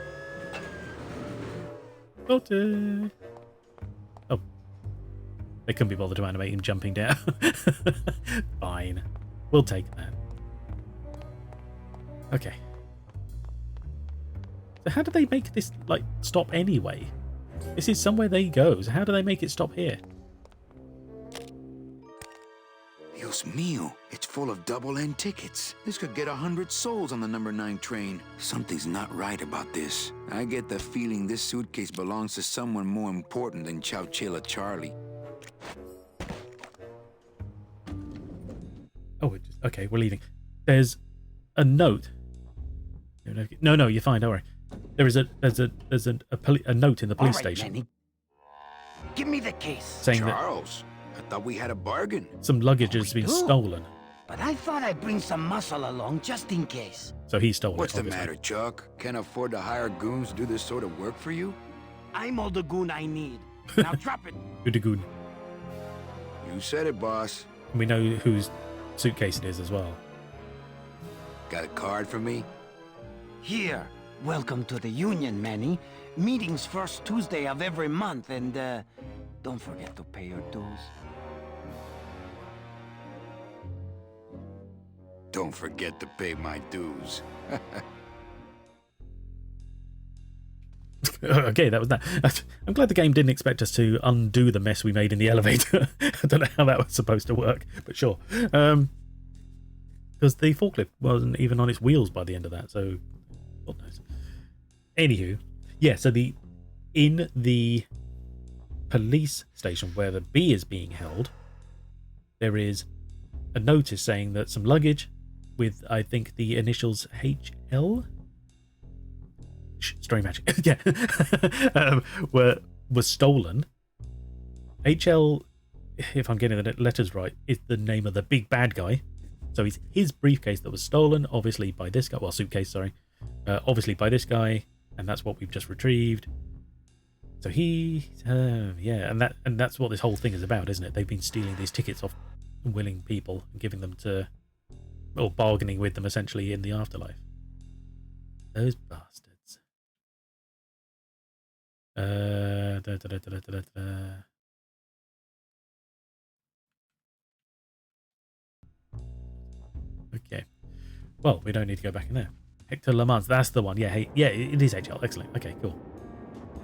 Okay. Oh. They couldn't be bothered to animate him jumping down. Fine. We'll take that. Okay. So how do they make this, like, stop anyway? This is somewhere they go, so how do they make it stop here? Dios mío, it's full of double-end tickets. This could get 100 souls on the number 9 train. Something's not right about this. I get the feeling this suitcase belongs to someone more important than Chowchilla Charlie. Oh, okay, we're leaving. There's a note. No, you're fine. Don't worry. There's a note in the police station. Lenny. Give me the case. Saying Charles, I thought we had a bargain. that some luggage has been stolen. But I thought I'd bring some muscle along just in case. So he stole What's it. the Obviously. matter, Chuck? Can't afford to hire goons to do this sort of work for you? I'm all the goon I need. Now drop it. Udagoon. You said it, boss. We know whose suitcase it is as well. Got a card for me? Here. Welcome to the Union, Manny. Meetings first Tuesday of every month, and don't forget to pay your dues. Don't forget to pay my dues. Okay, that was that. I'm glad the game didn't expect us to undo the mess we made in the elevator. I don't know how that was supposed to work, but sure. Because the forklift wasn't even on its wheels by the end of that, so God knows. Anywho, yeah, so in the police station where the bee is being held, there is a notice saying that some luggage with, I think, the initials HL? Story magic. Yeah. was stolen. HL, if I'm getting the letters right, is the name of the big bad guy. So it's his briefcase that was stolen, obviously by this guy. Well, suitcase, sorry. Obviously by this guy, and that's what we've just retrieved. So yeah, and that's what this whole thing is about, isn't it? They've been stealing these tickets off willing people and giving them to, or bargaining with them essentially in the afterlife. Those bastards. Okay. Well, we don't need to go back in there. Hector Le Mans, that's the one. Yeah, hey, yeah, it is HL. Excellent. Okay, cool.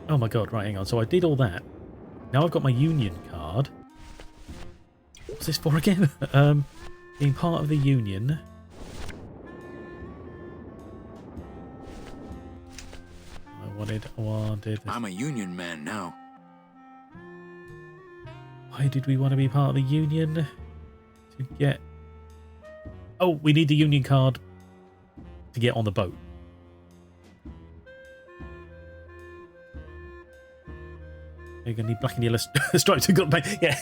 Oh my god, right, hang on. So I did all that. Now I've got my union card. What's this for again? Being part of the union. I wanted. I'm a union man now. Why did we want to be part of the union? To get... Oh, we need the union card to get on the boat. You're going to need black and yellow stripes. Yeah.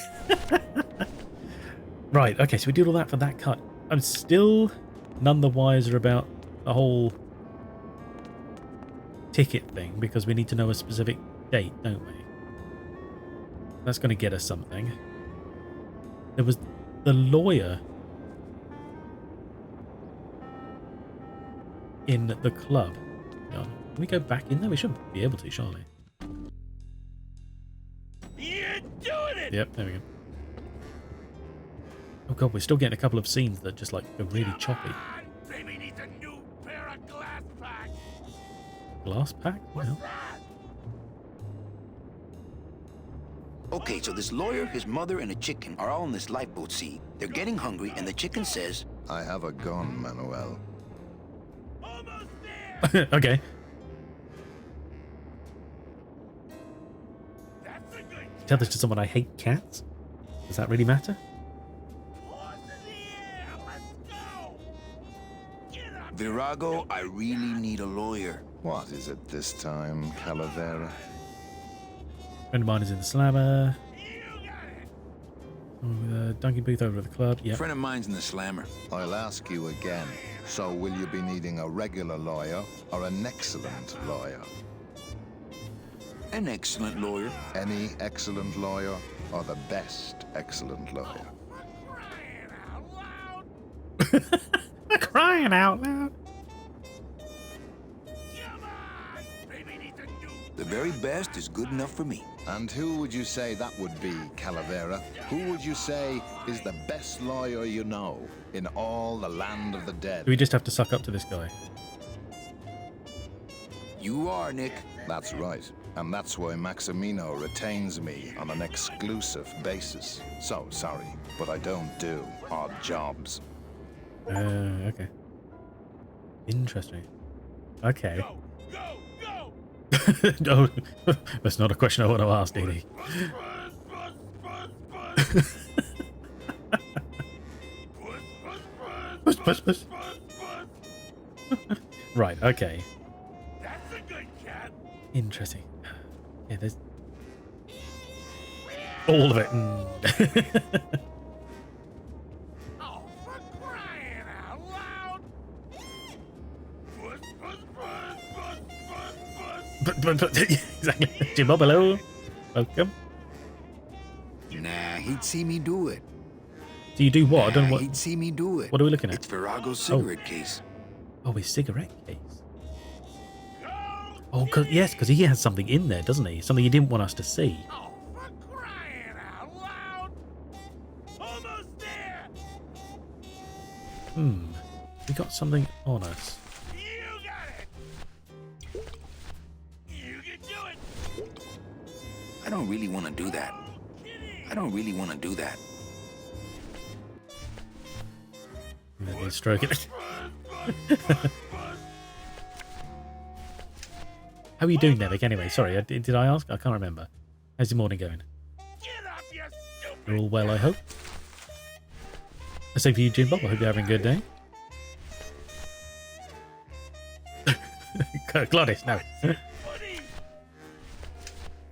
Right, okay, so we did all that for that cut. I'm still none the wiser about the whole ticket thing, because we need to know a specific date, don't we? That's going to get us something. There was the lawyer in the club. Can we go back in there? We should be able to, surely. You're doing it! Yep, there we go. Oh god, we're still getting a couple of scenes that just like go really choppy. Baby needs a new pair of glass packs. Glass pack? Well, Okay, so this lawyer, his mother, and a chicken are all in this lifeboat scene. They're getting hungry, and the chicken says, I have a gun, Manuel. Almost there! okay. That's a good Tell this to someone I hate cats? Does that really matter? horse in the air! Let's go! Get up! Virago, I really need a lawyer. What is it this time, Calavera? Friend of mine is in the slammer. You got it! Dunking booth over at the club. A Yep. friend of mine's in the slammer. I'll ask you again. So will you be needing a regular lawyer or an excellent lawyer? An excellent lawyer. Any excellent lawyer or the best excellent lawyer? Crying out loud! Crying out loud. Come on! Baby needs a new... The very best is good enough for me. And who would you say that would be, Calavera? Who would you say is the best lawyer you know in all the land of the dead? Do we just have to suck up to this guy? You are, Nick. That's right. And that's why Maximino retains me on an exclusive basis. So sorry, but I don't do odd jobs. Okay. Interesting. Okay. Go! Go! No, that's not a question I want to ask, Dee Dee. Push, push, push. Right, okay. That's a good cat! Interesting. Yeah, there's... all of it. Mm. Oh, for crying out loud! Exactly. Jim Bob, hello. Welcome. Nah, he'd see me do it. Do you do what? I don't know Nah, what. he'd see me do it. What are we looking at? It's Virago's cigarette case. Oh, his cigarette case. Oh, yes, because he has something in there, doesn't he? Something he didn't want us to see. Oh, for crying out loud! Almost there! We got something on us. You got it! You can do it! I don't really want to do that. I don't really want to do that. Let me stroke it. How are you doing, Nevik? Anyway, sorry, did I ask? I can't remember. How's your morning going? Get up, you stupid! You're all well, I hope. The same for you, Jim Bob. I hope you're having a good day. Gladys, no. Buddy!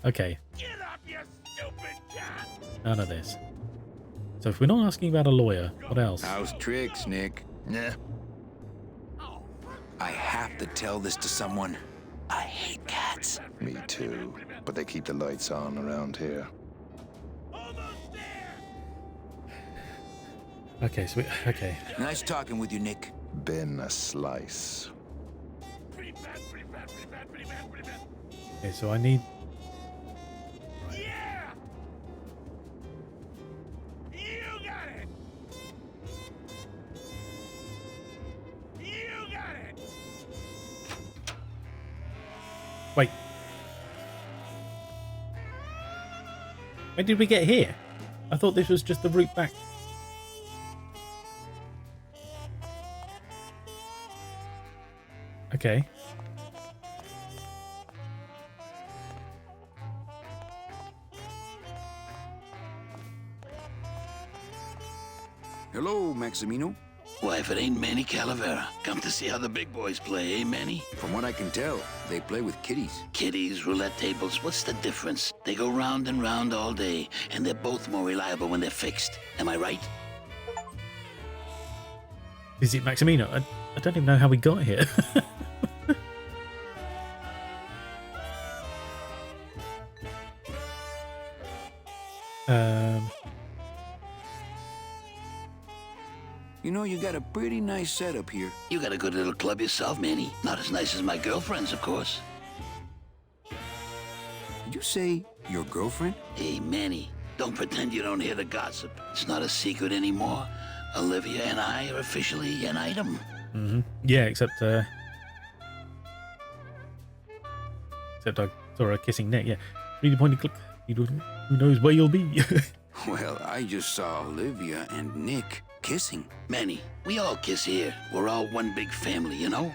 Okay, Get up, you stupid cat! none of this. So if we're not asking about a lawyer, what else? How's tricks, Nick? Yeah. Oh, I have to tell this to someone. I hate cats. Me too. But they keep the lights on around here. almost there! Okay, so okay. Nice talking with you, Nick. Bin a slice. Pretty bad, pretty bad, pretty bad, pretty bad, pretty bad. Okay, so I need... Yeah! You got it! You got it! Wait. When did we get here? I thought this was just the route back. Okay. Hello, Maximino. Why, if it ain't Manny Calavera, come to see how the big boys play, eh, Manny? From what I can tell, they play with kitties. Kiddies, roulette tables, what's the difference? They go round and round all day, and they're both more reliable when they're fixed. Am I right? Visit Maximino. I don't even know how we got here. You know, you got a pretty nice setup here. You got a good little club yourself, Manny. Not as nice as my girlfriend's, of course. Did you say your girlfriend? Hey, Manny, don't pretend you don't hear the gossip. It's not a secret anymore. Olivia and I are officially an item. Yeah, except I saw her kissing Nick. Yeah, really pointy click. Who knows where you'll be? Well, I just saw Olivia and Nick kissing. Manny, we all kiss here. We're all one big family, you know?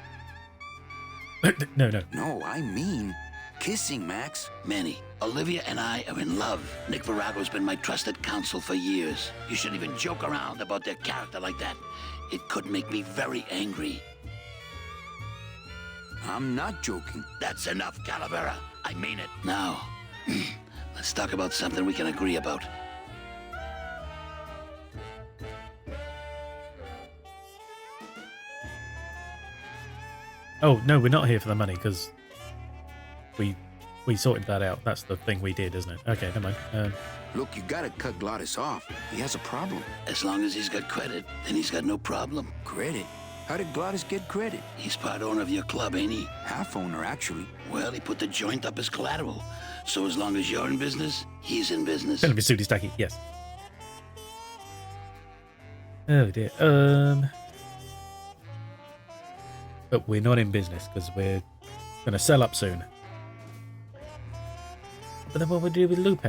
No. No, I mean kissing, Max. Manny, Olivia and I are in love. Nick Virago's been my trusted counsel for years. You shouldn't even joke around about their character like that. It could make me very angry. I'm not joking. That's enough, Calavera. I mean it. Now, let's talk about something we can agree about. Oh no, we're not here for the money because we sorted that out. That's the thing we did, isn't it? Okay, never mind. Look, you gotta cut Glottis off. He has a problem. As long as he's got credit, then he's got no problem. Credit? How did Glottis get credit? He's part owner of your club, ain't he? Half owner, actually. Well, he put the joint up as collateral. So as long as you're in business, he's in business. Gonna be Sudi Stacky, yes. Oh dear. But we're not in business because we're gonna sell up soon. But then what would we do with Lupe?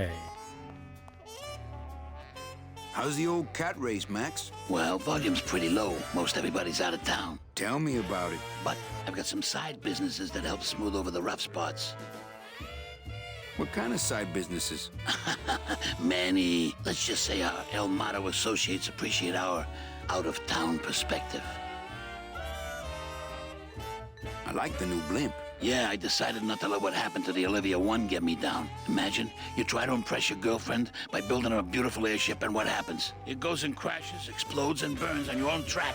How's the old cat race, Max? Well, volume's pretty low. Most everybody's out of town. Tell me about it. But I've got some side businesses that help smooth over the rough spots. What kind of side businesses? Manny, let's just say our El Mato associates appreciate our out-of-town perspective. I like the new blimp. Yeah, I decided not to let what happened to the Olivia 1 get me down. Imagine, you try to impress your girlfriend by building her a beautiful airship, and what happens? It goes and crashes, explodes, and burns on your own track.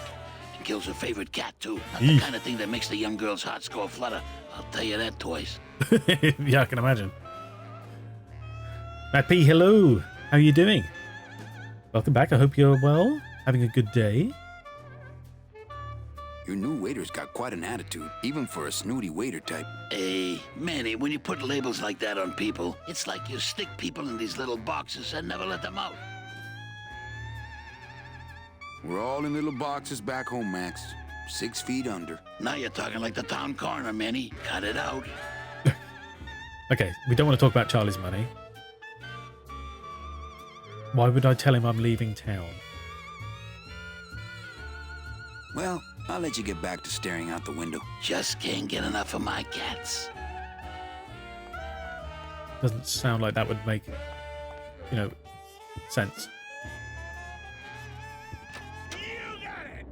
and kills her favorite cat, too. Not the kind of thing that makes the young girl's hearts go aflutter. I'll tell you that, toys. Yeah, I can imagine. Matt P, hello. How are you doing? Welcome back. I hope you're well. Having a good day. Your new waiter's got quite an attitude, even for a snooty waiter type. Hey, Manny, when you put labels like that on people, it's like you stick people in these little boxes and never let them out. We're all in little boxes back home, Max. 6 feet under. Now you're talking like the town coroner, Manny. Cut it out. Okay, we don't want to talk about Charlie's money. Why would I tell him I'm leaving town? Well, I'll let you get back to staring out the window. Just can't get enough of my cats. Doesn't sound like that would make, you know, sense. You got it!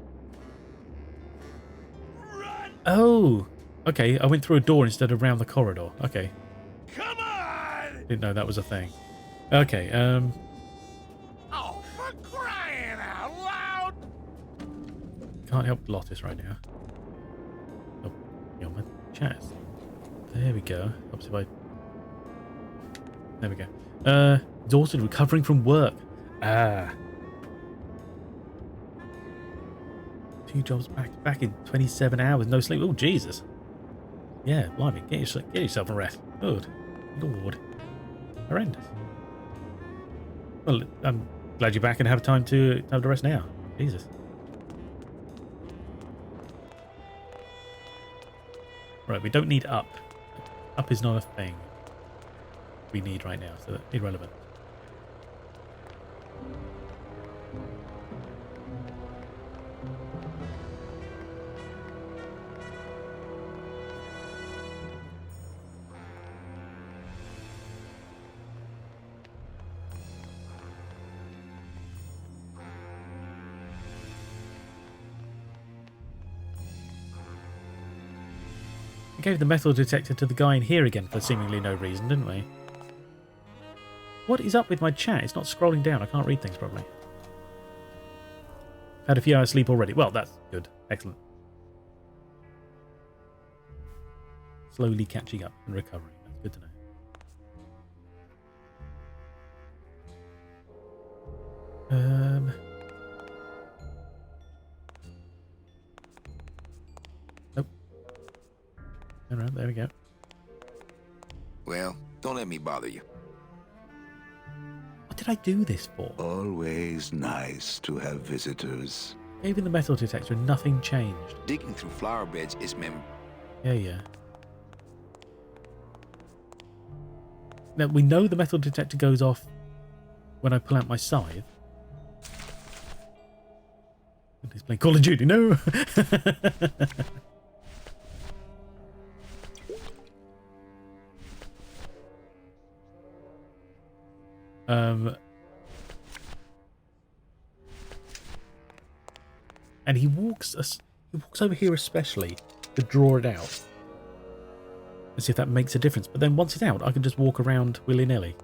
Run! Oh, okay. I went through a door instead of around the corridor. Okay. Come on! Didn't know that was a thing. Okay, Oh, for crying out loud! can't help Lotus right now. Oh, you're on my chest. There we go. Helps if I... There we go. Exhausted, recovering from work. Ah. 2 jobs back in 27 hours, no sleep. Oh, Jesus. Yeah, blimey, get yourself a rest. Good Lord. Horrendous. Well, I'm glad you're back and have time to have the rest now. Jesus. Right, we don't need up. Up is not a thing we need right now, so irrelevant. We gave the metal detector to the guy in here again for seemingly no reason, didn't we? What is up with my chat? It's not scrolling down. I can't read things properly. Had a few hours sleep already. Well, that's good. Excellent. Slowly catching up and recovering. That's good to know. Nope. Turn around. There we go. Well, don't let me bother you. What did I do this for? Always nice to have visitors. Gave him the metal detector and nothing changed. Digging through flower beds is Yeah. Now, we know the metal detector goes off when I pull out my scythe. He's playing Call of Duty, no! And he walks over here especially to draw it out. And see if that makes a difference. But then once it's out, I can just walk around willy-nilly.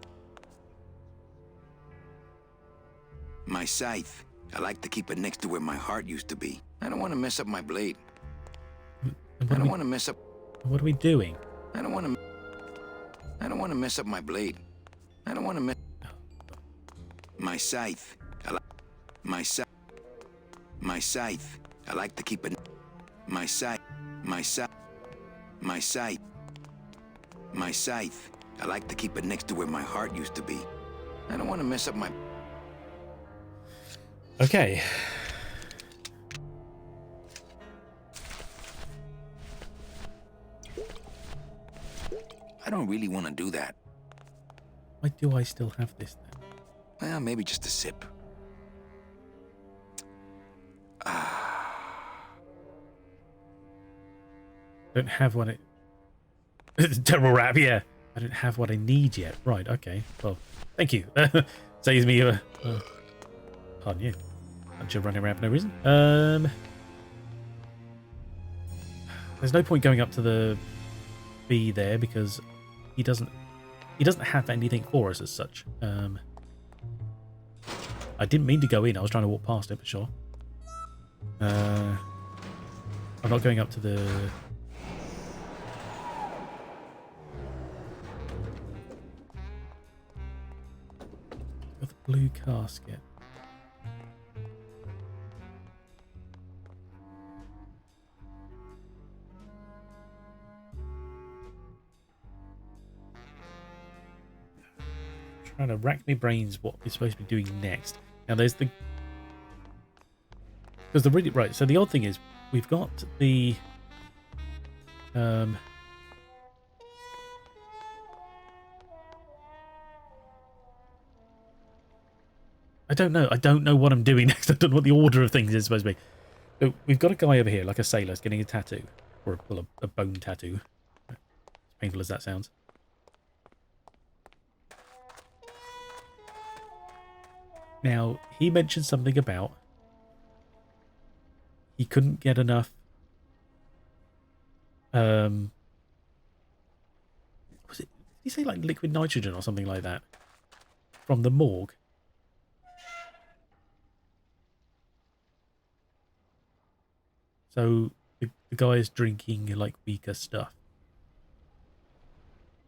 my scythe. I like to keep it next to where my heart used to be. I don't want to mess up my blade. I don't want to mess up... What are we doing? I don't want to mess up my blade. I don't want to mess... My scythe. My scythe. I like to keep it... My scythe. I like to keep it next to where my heart used to be. I don't want to mess up my... Okay. I don't really want to do that. Why do I still have this then? Well, maybe just a sip. Don't have what it... Terrible rap, yeah. I don't have what I need yet. Right, okay. Well, thank you. Saves me... pardon you. I'm just running around for no reason. There's no point going up to the bee there because he doesn't have anything for us as such. I didn't mean to go in. I was trying to walk past it for sure. I'm not going up to the... Got the blue casket. Trying to rack my brains what we're supposed to be doing next. Now there's the... Because the really... Right, so the odd thing is, we've got the... I don't know. I don't know what I'm doing next. I don't know what the order of things is supposed to be. So we've got a guy over here, like a sailor, getting a tattoo. Or well, a bone tattoo. As painful as that sounds. Now, he mentioned something about he couldn't get enough was it, did he say like liquid nitrogen or something like that from the morgue? So the guy is drinking like weaker stuff.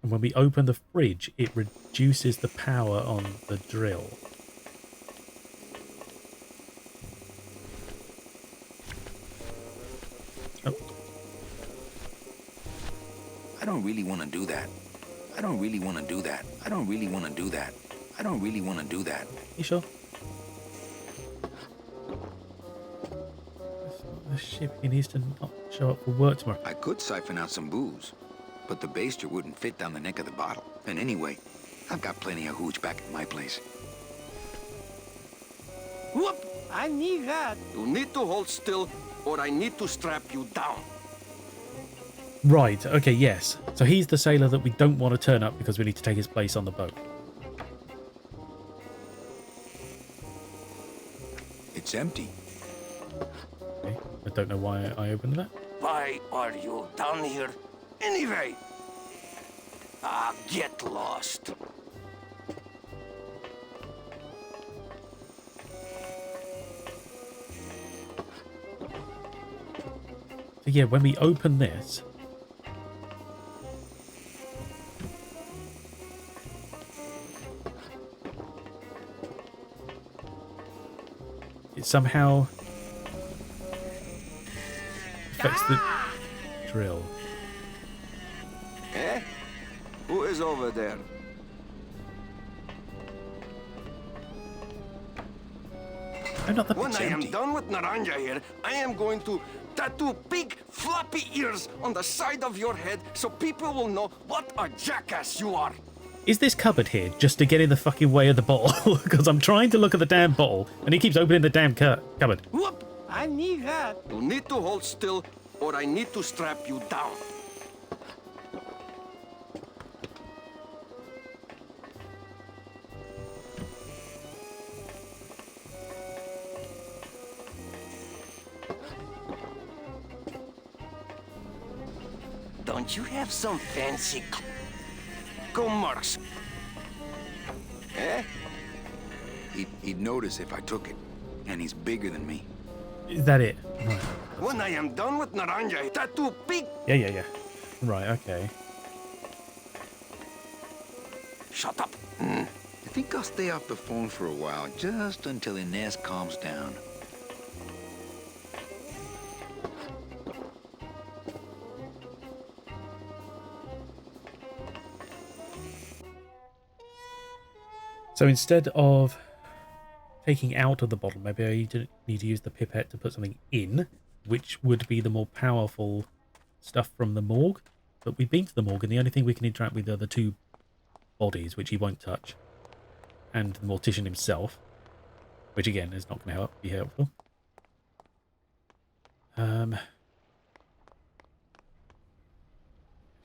And when we open the fridge, it reduces the power on the drill. Oh. I don't really want to do that. I don't really want to do that. I don't really want to do that. I don't really want to do that. You sure? The ship, he needs to not show up for work tomorrow. I could siphon out some booze, but the baster wouldn't fit down the neck of the bottle. And anyway, I've got plenty of hooch back at my place. Whoop! I need that. You need to hold still, or I need to strap you down. Right, okay, yes. So he's the sailor that we don't want to turn up because we need to take his place on the boat. It's empty. Okay. I don't know why I opened that. Why are you down here anyway? Ah, get lost. So yeah, when we open this, it somehow affects the drill. Eh? Who is over there? I'm not the... When I am done with Naranja here, I am going to tattoo big floppy ears on the side of your head so people will know what a jackass you are. Is this cupboard here just to get in the fucking way of the bottle? Because I'm trying to look at the damn bottle and he keeps opening the damn cupboard. Whoop! I need that. You need to hold still, or I need to strap you down. Don't you have some fancy go marks? Eh? He'd notice if I took it, and he's bigger than me. Is that it? Right. When I am done with Naranja, tattoo big... Yeah. Right, okay. Shut up. I think I'll stay off the phone for a while, just until Inez calms down. So instead of taking out of the bottle, maybe I need to use the pipette to put something in, which would be the more powerful stuff from the morgue. But we've been to the morgue, and the only thing we can interact with are the two bodies, which he won't touch, and the mortician himself, which again is not going to be helpful. Do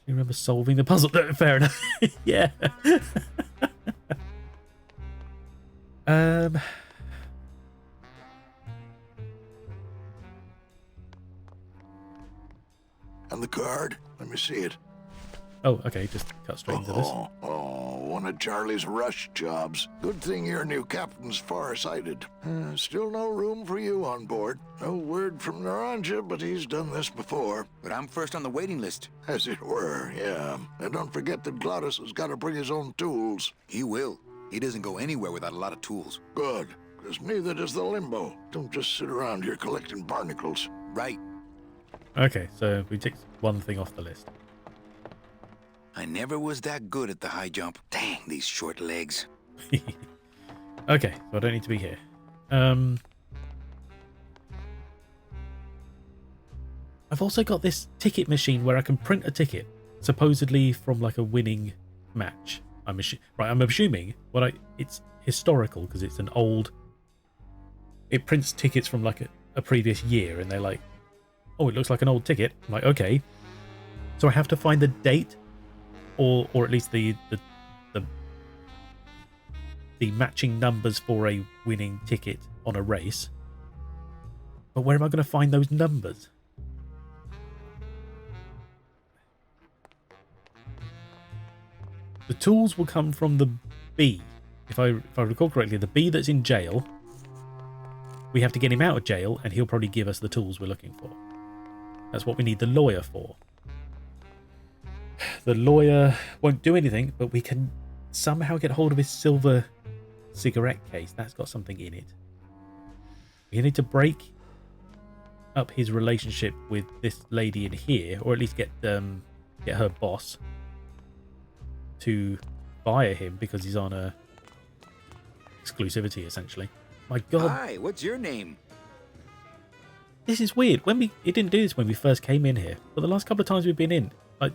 you remember solving the puzzle? No, fair enough. Yeah. And the card? Let me see it. Oh, okay, just cut straight into this. Oh, one of Charlie's rush jobs. Good thing your new captain's far-sighted. Still no room for you on board. No word from Naranja, but he's done this before. But I'm first on the waiting list. As it were, yeah. And don't forget that Glottis has got to bring his own tools. He will. He doesn't go anywhere without a lot of tools. Good, because neither does the Limbo. Don't just sit around here collecting barnacles. Right. Okay, so we ticked one thing off the list. I never was that good at the high jump. Dang, these short legs. Okay, so I don't need to be here. I've also got this ticket machine where I can print a ticket, supposedly from like a winning match. I'm assuming it's historical because it's an old. It prints tickets from like a previous year, and they're like, oh, it looks like an old ticket. I'm like, okay, so I have to find the date, or at least the matching numbers for a winning ticket on a race. But where am I going to find those numbers? The tools will come from the bee. If I recall correctly, the bee that's in jail, we have to get him out of jail, and he'll probably give us the tools we're looking for. That's what we need the lawyer for. The lawyer won't do anything, but we can somehow get hold of his silver cigarette case. That's got something in it. We need to break up his relationship with this lady in here, or at least get her boss to fire him because he's on a exclusivity, essentially. My God. Hi, what's your name? This is weird. It didn't do this when we first came in here, but the last couple of times we've been in, like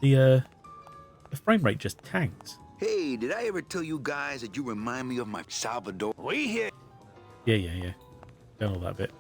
the frame rate just tanks. Hey, did I ever tell you guys that you remind me of my Salvador? We here. Yeah. Done all that bit.